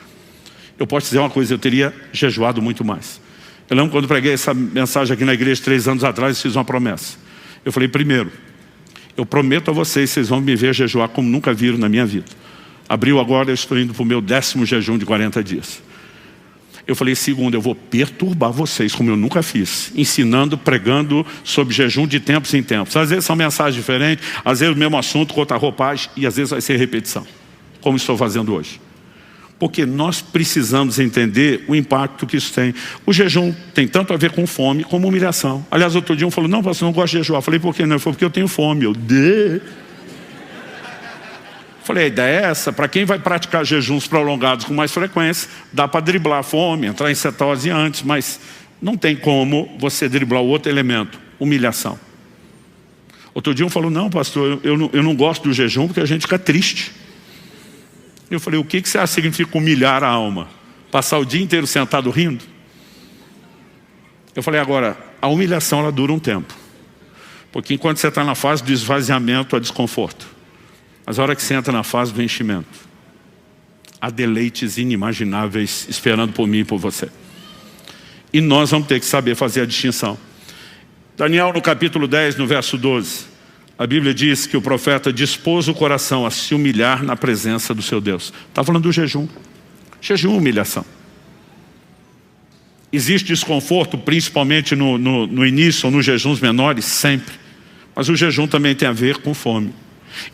eu posso dizer uma coisa, eu teria jejuado muito mais. Eu lembro quando preguei essa mensagem aqui na igreja 3 anos atrás, fiz uma promessa. Eu falei, primeiro, eu prometo a vocês, vocês vão me ver jejuar como nunca viram na minha vida. Abril agora, eu estou indo para o meu 10º jejum de 40 dias. Eu falei, segundo, eu vou perturbar vocês, como eu nunca fiz, ensinando, pregando sobre jejum de tempos em tempos. Às vezes são mensagens diferentes, às vezes o mesmo assunto com outra roupagem, e às vezes vai ser repetição, como estou fazendo hoje. Porque nós precisamos entender o impacto que isso tem. O jejum tem tanto a ver com fome como humilhação. Aliás, outro dia um falou, não, pastor, não gosto de jejuar. Eu falei, por quê? Não, ele falou, porque eu tenho fome. Falei, a ideia é essa, para quem vai praticar jejuns prolongados com mais frequência, dá para driblar a fome, entrar em cetose antes, mas não tem como você driblar o outro elemento, humilhação. Outro dia um falou, não, pastor, eu não gosto do jejum porque a gente fica triste. Eu falei, o que você acha que significa humilhar a alma? Passar o dia inteiro sentado rindo? Eu falei, agora, a humilhação ela dura um tempo. Porque enquanto você está na fase do esvaziamento, há desconforto. Mas a hora que você entra na fase do enchimento, há deleites inimagináveis esperando por mim e por você. E nós vamos ter que saber fazer a distinção. Daniel, no capítulo 10, no verso 12, a Bíblia diz que o profeta dispôs o coração a se humilhar na presença do seu Deus. Está falando do jejum. Jejum, humilhação. Existe desconforto, principalmente no início ou nos jejuns menores, sempre. Mas o jejum também tem a ver com fome.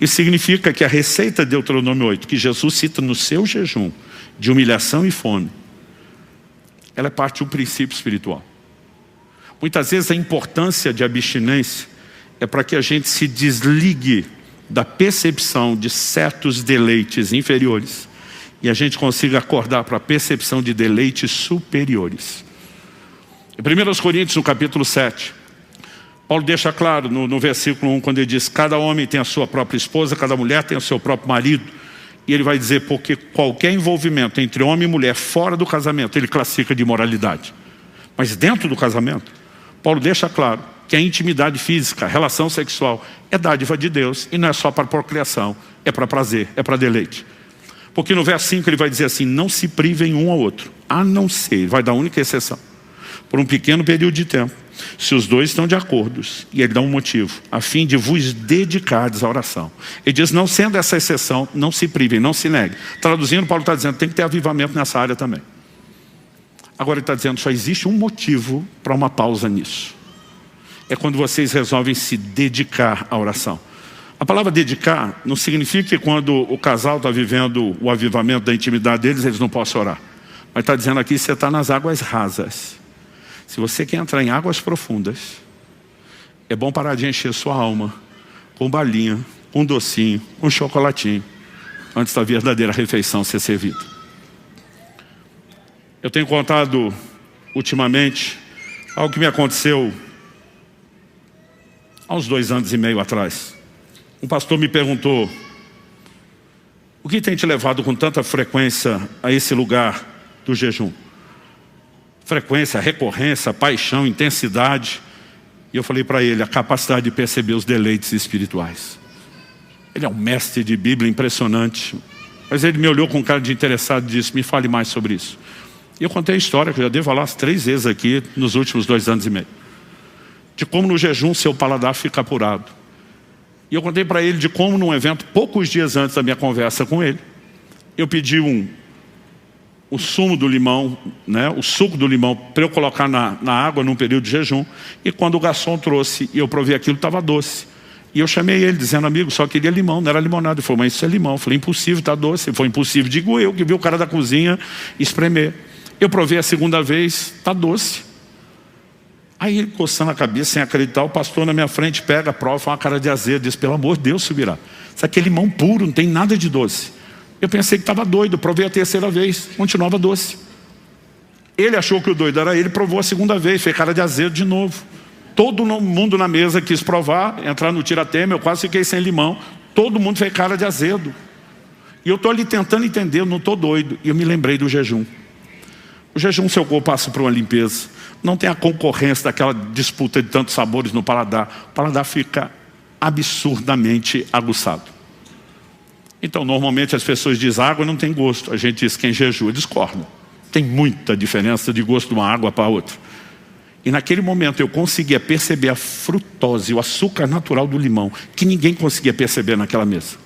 Isso significa que a receita de Deuteronômio 8, que Jesus cita no seu jejum, de humilhação e fome, ela é parte de um princípio espiritual. Muitas vezes a importância de abstinência é para que a gente se desligue da percepção de certos deleites inferiores e a gente consiga acordar para a percepção de deleites superiores. Em 1 Coríntios, no capítulo 7, Paulo deixa claro no versículo 1, quando ele diz: cada homem tem a sua própria esposa, cada mulher tem o seu próprio marido. E ele vai dizer, porque qualquer envolvimento entre homem e mulher fora do casamento, ele classifica de imoralidade. Mas dentro do casamento, Paulo deixa claro que a intimidade física, a relação sexual, é dádiva de Deus e não é só para procriação, é para prazer, é para deleite. Porque no verso 5 ele vai dizer assim: não se privem um ao outro, a não ser, vai dar única exceção, por um pequeno período de tempo, se os dois estão de acordo, e ele dá um motivo, a fim de vos dedicardes à oração. Ele diz, não sendo essa exceção, não se privem, não se neguem. Traduzindo, Paulo está dizendo, tem que ter avivamento nessa área também. Agora ele está dizendo, só existe um motivo para uma pausa nisso. É quando vocês resolvem se dedicar à oração. A palavra dedicar não significa que quando o casal está vivendo o avivamento da intimidade deles, eles não possam orar. Mas está dizendo aqui, você está nas águas rasas. Se você quer entrar em águas profundas, é bom parar de encher sua alma com balinha, com docinho, com chocolatinho, antes da verdadeira refeição ser servida. Eu tenho contado ultimamente algo que me aconteceu há uns 2 anos e meio atrás. Um pastor me perguntou: o que tem te levado com tanta frequência a esse lugar do jejum? Frequência, recorrência, paixão, intensidade. E eu falei para ele, a capacidade de perceber os deleites espirituais. Ele é um mestre de Bíblia impressionante. Mas ele me olhou com cara de interessado e disse, me fale mais sobre isso. E eu contei a história, que eu já devo falar 3 vezes aqui nos últimos 2 anos e meio. De como no jejum seu paladar fica apurado. E eu contei para ele de como num evento, poucos dias antes da minha conversa com ele, eu pedi o sumo do limão, né, o suco do limão, para eu colocar na água num período de jejum. E quando o garçom trouxe e eu provei aquilo, estava doce. E eu chamei ele, dizendo, amigo, só queria limão, não era limonada. Ele falou, mas isso é limão. Eu falei, impossível, está doce. Ele falou, impossível, digo eu, que vi o cara da cozinha espremer. Eu provei a segunda vez, está doce. Aí ele coçando a cabeça, sem acreditar, o pastor na minha frente pega, prova, faz uma cara de azedo, diz, pelo amor de Deus, Subirá, isso aqui é limão puro, não tem nada de doce. Eu pensei que estava doido, provei a 3ª vez, continuava doce. Ele achou que o doido era ele, provou a 2ª vez, fez cara de azedo de novo. Todo mundo na mesa quis provar, entrar no tira-tema, eu quase fiquei sem limão. Todo mundo fez cara de azedo. E eu estou ali tentando entender, eu não estou doido. E eu me lembrei do jejum. O jejum, seu corpo passa por uma limpeza. Não tem a concorrência daquela disputa de tantos sabores no paladar. O paladar fica absurdamente aguçado. Então, normalmente as pessoas dizem, água não tem gosto. A gente diz, quem jejua discorda. Tem muita diferença de gosto de uma água para outra. E naquele momento eu conseguia perceber a frutose, o açúcar natural do limão, que ninguém conseguia perceber naquela mesa.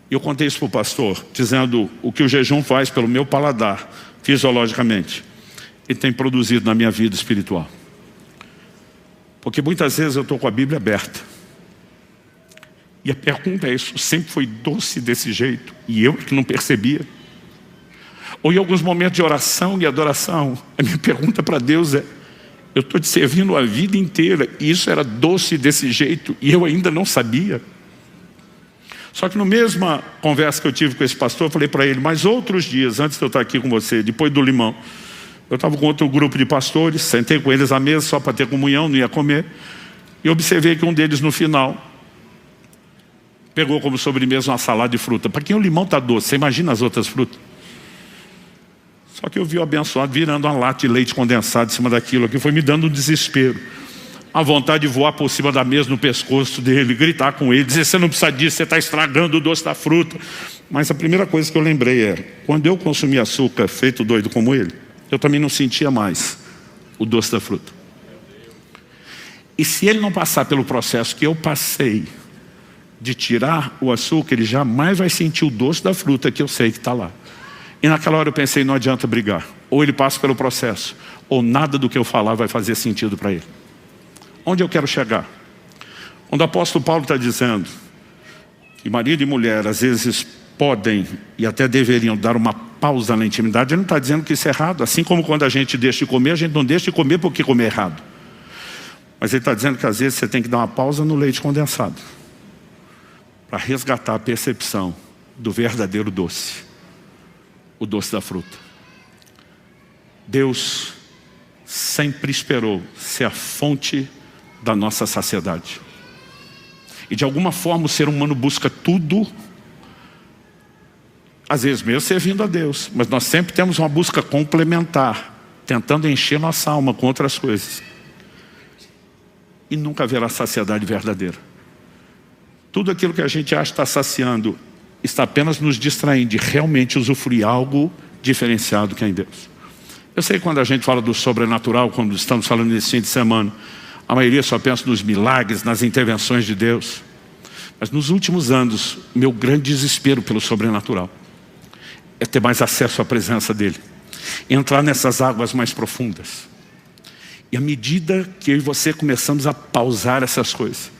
E eu contei isso para o pastor, dizendo o que o jejum faz pelo meu paladar, fisiologicamente. Ele tem produzido na minha vida espiritual. Porque muitas vezes eu estou com a Bíblia aberta. E a pergunta é isso, sempre foi doce desse jeito, e eu que não percebia? Ou em alguns momentos de oração e adoração, a minha pergunta para Deus é, eu estou te servindo a vida inteira, e isso era doce desse jeito, e eu ainda não sabia? Só que na mesma conversa que eu tive com esse pastor, eu falei para ele, mas outros dias, antes de eu estar aqui com você, depois do limão, eu estava com outro grupo de pastores, sentei com eles à mesa só para ter comunhão, não ia comer, e observei que um deles no final Pegou como sobremesa uma salada de fruta. Para quem o limão está doce, você imagina as outras frutas? Só que eu vi o abençoado virando uma lata de leite condensado em cima daquilo aqui, foi me dando um desespero. A vontade de voar por cima da mesa no pescoço dele, gritar com ele, dizer: você não precisa disso, você está estragando o doce da fruta. Mas a primeira coisa que eu lembrei é, quando eu consumia açúcar feito doido como ele, eu também não sentia mais o doce da fruta. E se ele não passar pelo processo que eu passei, de tirar o açúcar, ele jamais vai sentir o doce da fruta que eu sei que está lá. E naquela hora eu pensei, não adianta brigar. Ou ele passa pelo processo, ou nada do que eu falar vai fazer sentido para ele. Onde eu quero chegar? Quando o apóstolo Paulo está dizendo que marido e mulher às vezes podem e até deveriam dar uma pausa na intimidade, ele não está dizendo que isso é errado. Assim como quando a gente deixa de comer, a gente não deixa de comer porque comer é errado. Mas ele está dizendo que às vezes você tem que dar uma pausa no leite condensado para resgatar a percepção do verdadeiro doce, o doce da fruta. Deus sempre esperou ser a fonte da nossa saciedade. E de alguma forma o ser humano busca tudo, às vezes mesmo servindo a Deus, mas nós sempre temos uma busca complementar, tentando encher nossa alma com outras coisas. E nunca haverá saciedade verdadeira. Tudo aquilo que a gente acha estar saciando está apenas nos distraindo de realmente usufruir algo diferenciado que é em Deus. Eu sei que quando a gente fala do sobrenatural, quando estamos falando nesse fim de semana, a maioria só pensa nos milagres, nas intervenções de Deus. Mas nos últimos anos, meu grande desespero pelo sobrenatural é ter mais acesso à presença dEle, entrar nessas águas mais profundas. E à medida que eu e você começamos a pausar essas coisas,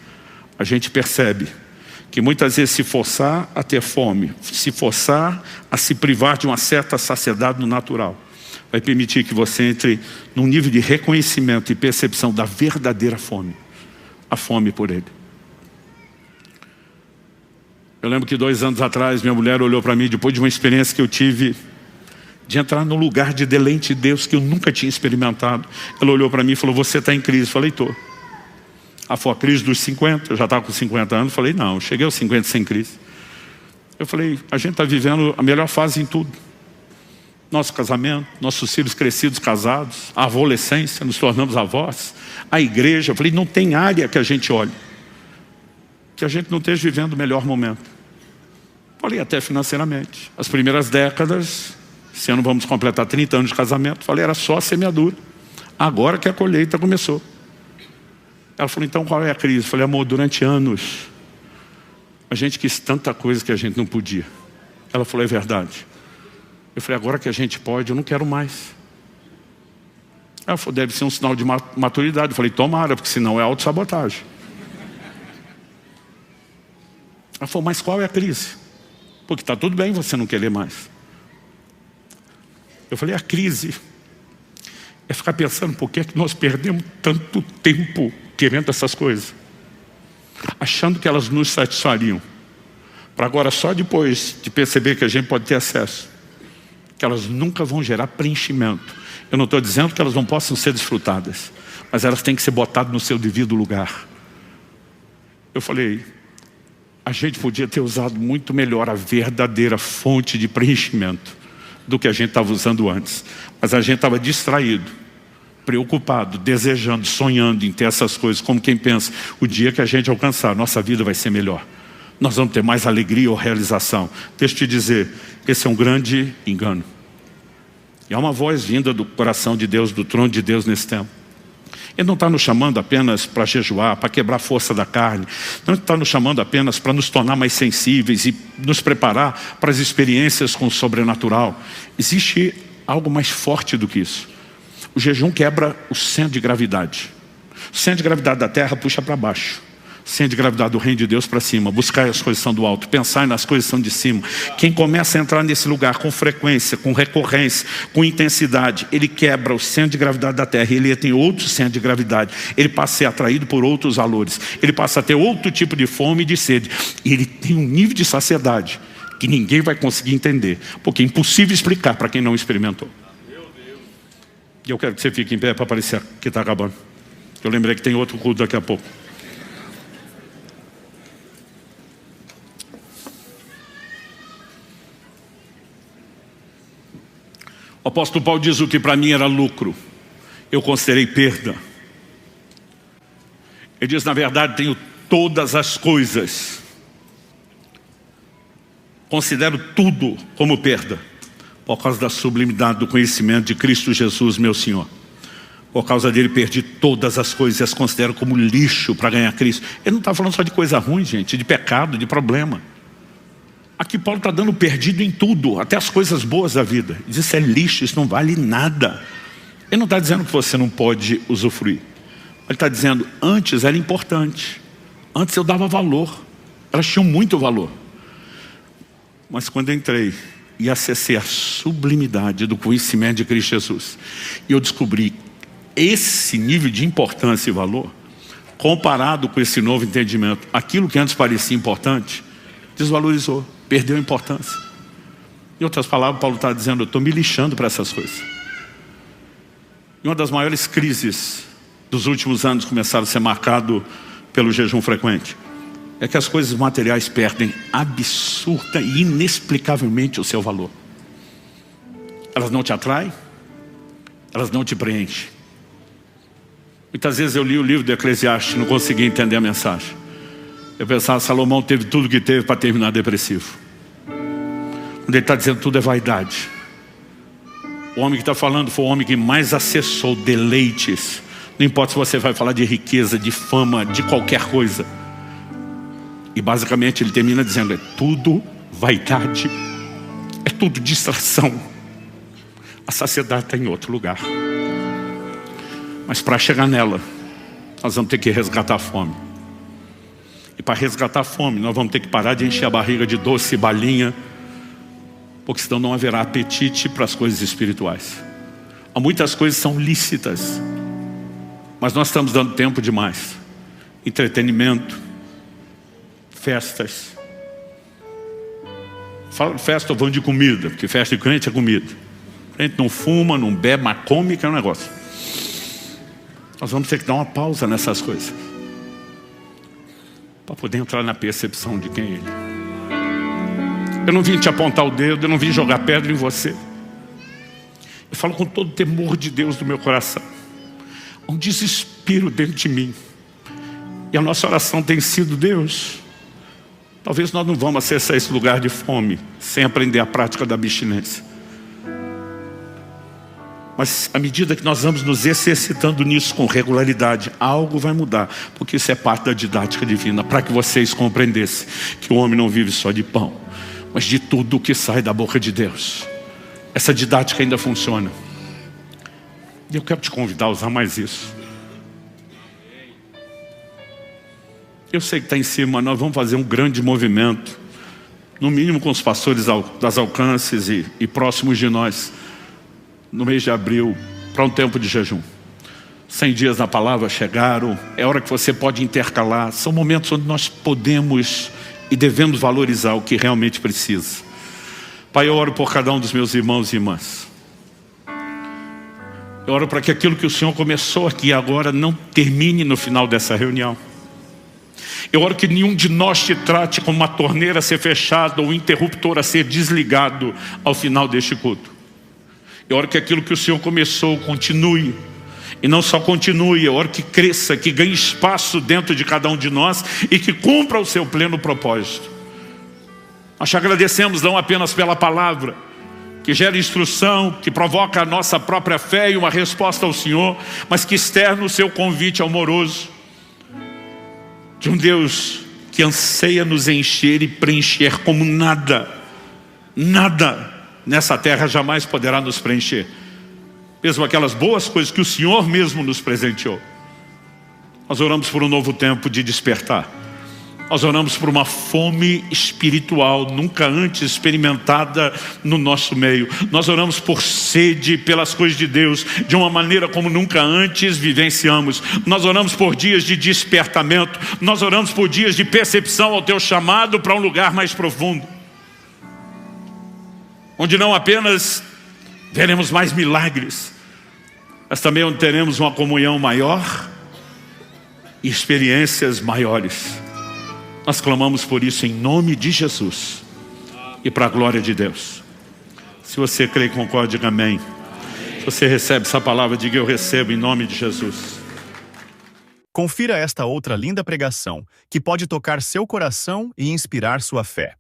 a gente percebe que muitas vezes se forçar a ter fome, se forçar a se privar de uma certa saciedade no natural, vai permitir que você entre num nível de reconhecimento e percepção da verdadeira fome, a fome por Ele. Eu lembro que 2 anos atrás minha mulher olhou para mim depois de uma experiência que eu tive de entrar num lugar de deleite de Deus que eu nunca tinha experimentado. Ela olhou para mim e falou: você está em crise? Eu falei: estou. Ah, foi a crise dos 50, eu já estava com 50 anos. Eu falei: não, eu cheguei aos 50 sem crise. Eu falei: a gente está vivendo a melhor fase em tudo. Nosso casamento, nossos filhos crescidos, casados, a adolescência, nos tornamos avós, a igreja. Eu falei: não tem área que a gente olhe que a gente não esteja vivendo o melhor momento. Falei até financeiramente. As primeiras décadas, esse ano vamos completar 30 anos de casamento, falei, era só a semeadura. Agora que a colheita começou. Ela falou: então qual é a crise? Eu falei: amor, durante anos a gente quis tanta coisa que a gente não podia. Ela falou: é verdade. Eu falei: agora que a gente pode, eu não quero mais. Ela falou: deve ser um sinal de maturidade. Eu falei: tomara, porque senão é autossabotagem. Ela falou: mas qual é a crise? Porque está tudo bem você não querer mais. Eu falei: a crise é ficar pensando por que é que nós perdemos tanto tempo querendo essas coisas, achando que elas nos satisfariam, para agora só depois de perceber que a gente pode ter acesso, que elas nunca vão gerar preenchimento. Eu não estou dizendo que elas não possam ser desfrutadas, mas elas têm que ser botadas no seu devido lugar. Eu falei: a gente podia ter usado muito melhor a verdadeira fonte de preenchimento do que a gente estava usando antes. Mas a gente estava distraído, preocupado, desejando, sonhando em ter essas coisas, como quem pensa, o dia que a gente alcançar, nossa vida vai ser melhor. Nós vamos ter mais alegria ou realização. Deixa eu te dizer, esse é um grande engano. E há uma voz vinda do coração de Deus, do trono de Deus nesse tempo. Ele não está nos chamando apenas para jejuar, para quebrar a força da carne. Não está nos chamando apenas para nos tornar mais sensíveis e nos preparar para as experiências com o sobrenatural. Existe algo mais forte do que isso. O jejum quebra o centro de gravidade. O centro de gravidade da terra puxa para baixo. O centro de gravidade do reino de Deus para cima. Buscar as coisas que são do alto, pensar nas coisas que são de cima. Quem começa a entrar nesse lugar com frequência, com recorrência, com intensidade, ele quebra o centro de gravidade da terra. Ele tem outro centro de gravidade. Ele passa a ser atraído por outros valores. Ele passa a ter outro tipo de fome e de sede. E ele tem um nível de saciedade que ninguém vai conseguir entender, porque é impossível explicar para quem não experimentou. E eu quero que você fique em pé para aparecer que está acabando. Eu lembrei que tem outro culto daqui a pouco. O apóstolo Paulo diz: o que para mim era lucro, eu considerei perda. Ele diz: na verdade tenho todas as coisas, considero tudo como perda, por causa da sublimidade do conhecimento de Cristo Jesus, meu Senhor. Por causa dele perdi todas as coisas e as considero como lixo para ganhar Cristo. Ele não está falando só de coisa ruim, gente, de pecado, de problema. Aqui Paulo está dando perdido em tudo, até as coisas boas da vida. Ele diz: isso é lixo, isso não vale nada. Ele não está dizendo que você não pode usufruir. Ele está dizendo: antes era importante, antes eu dava valor, elas tinham muito valor. Mas quando eu entrei e acessei a sublimidade do conhecimento de Cristo Jesus, e eu descobri esse nível de importância e valor, comparado com esse novo entendimento, aquilo que antes parecia importante, desvalorizou, perdeu a importância. Em outras palavras, Paulo está dizendo: eu estou me lixando para essas coisas. E uma das maiores crises dos últimos anos começaram a ser marcado pelo jejum frequente. É que as coisas materiais perdem absurda e inexplicavelmente o seu valor. Elas não te atraem, elas não te preenchem. Muitas vezes eu li o livro do Eclesiastes e não conseguia entender a mensagem. Eu pensava: Salomão teve tudo que teve para terminar depressivo. Quando ele está dizendo tudo é vaidade. O homem que está falando foi o homem que mais acessou deleites. Não importa se você vai falar de riqueza, de fama, de qualquer coisa. E basicamente ele termina dizendo: é tudo vaidade, é tudo distração. A saciedade está em outro lugar. Mas para chegar nela, nós vamos ter que resgatar a fome. E para resgatar a fome, nós vamos ter que parar de encher a barriga de doce e balinha, porque senão não haverá apetite para as coisas espirituais. Há muitas coisas que são lícitas, mas nós estamos dando tempo demais. Entretenimento, festas. Fala de festa, eu vou de comida, porque festa de crente é comida. Crente não fuma, não bebe, mas come, que é um negócio. Nós vamos ter que dar uma pausa nessas coisas, para poder entrar na percepção de quem é Ele. Eu não vim te apontar o dedo, eu não vim jogar pedra em você. Eu falo com todo o temor de Deus do meu coração. Há um desespero dentro de mim. E a nossa oração tem sido: Deus, talvez nós não vamos acessar esse lugar de fome sem aprender a prática da abstinência. Mas à medida que nós vamos nos exercitando nisso com regularidade, algo vai mudar, porque isso é parte da didática divina, para que vocês compreendessem que o homem não vive só de pão, mas de tudo que sai da boca de Deus. Essa didática ainda funciona. E eu quero te convidar a usar mais isso. Eu sei que está em cima, nós vamos fazer um grande movimento, no mínimo com os pastores das alcances e próximos de nós, no mês de abril, para um tempo de jejum. 100 dias na palavra chegaram, é hora que você pode intercalar. São momentos onde nós podemos e devemos valorizar o que realmente precisa. Pai, eu oro por cada um dos meus irmãos e irmãs. Eu oro para que aquilo que o Senhor começou aqui agora não termine no final dessa reunião. Eu oro que nenhum de nós te trate como uma torneira a ser fechada ou um interruptor a ser desligado ao final deste culto. Eu oro que aquilo que o Senhor começou continue. E não só continue, eu oro que cresça, que ganhe espaço dentro de cada um de nós e que cumpra o seu pleno propósito. Nós te agradecemos não apenas pela palavra, que gera instrução, que provoca a nossa própria fé e uma resposta ao Senhor, mas que externa o seu convite amoroso de um Deus que anseia nos encher e preencher como nada nessa terra jamais poderá nos preencher. Mesmo aquelas boas coisas que o Senhor mesmo nos presenteou. Nós oramos por um novo tempo de despertar. Nós oramos por uma fome espiritual nunca antes experimentada no nosso meio. Nós oramos por sede pelas coisas de Deus de uma maneira como nunca antes vivenciamos. Nós oramos por dias de despertamento. Nós oramos por dias de percepção ao teu chamado para um lugar mais profundo, onde não apenas veremos mais milagres, mas também onde teremos uma comunhão maior e experiências maiores. Nós clamamos por isso em nome de Jesus e para a glória de Deus. Se você crê e concorda, diga amém. Se você recebe essa palavra, diga eu recebo em nome de Jesus. Confira esta outra linda pregação, que pode tocar seu coração e inspirar sua fé.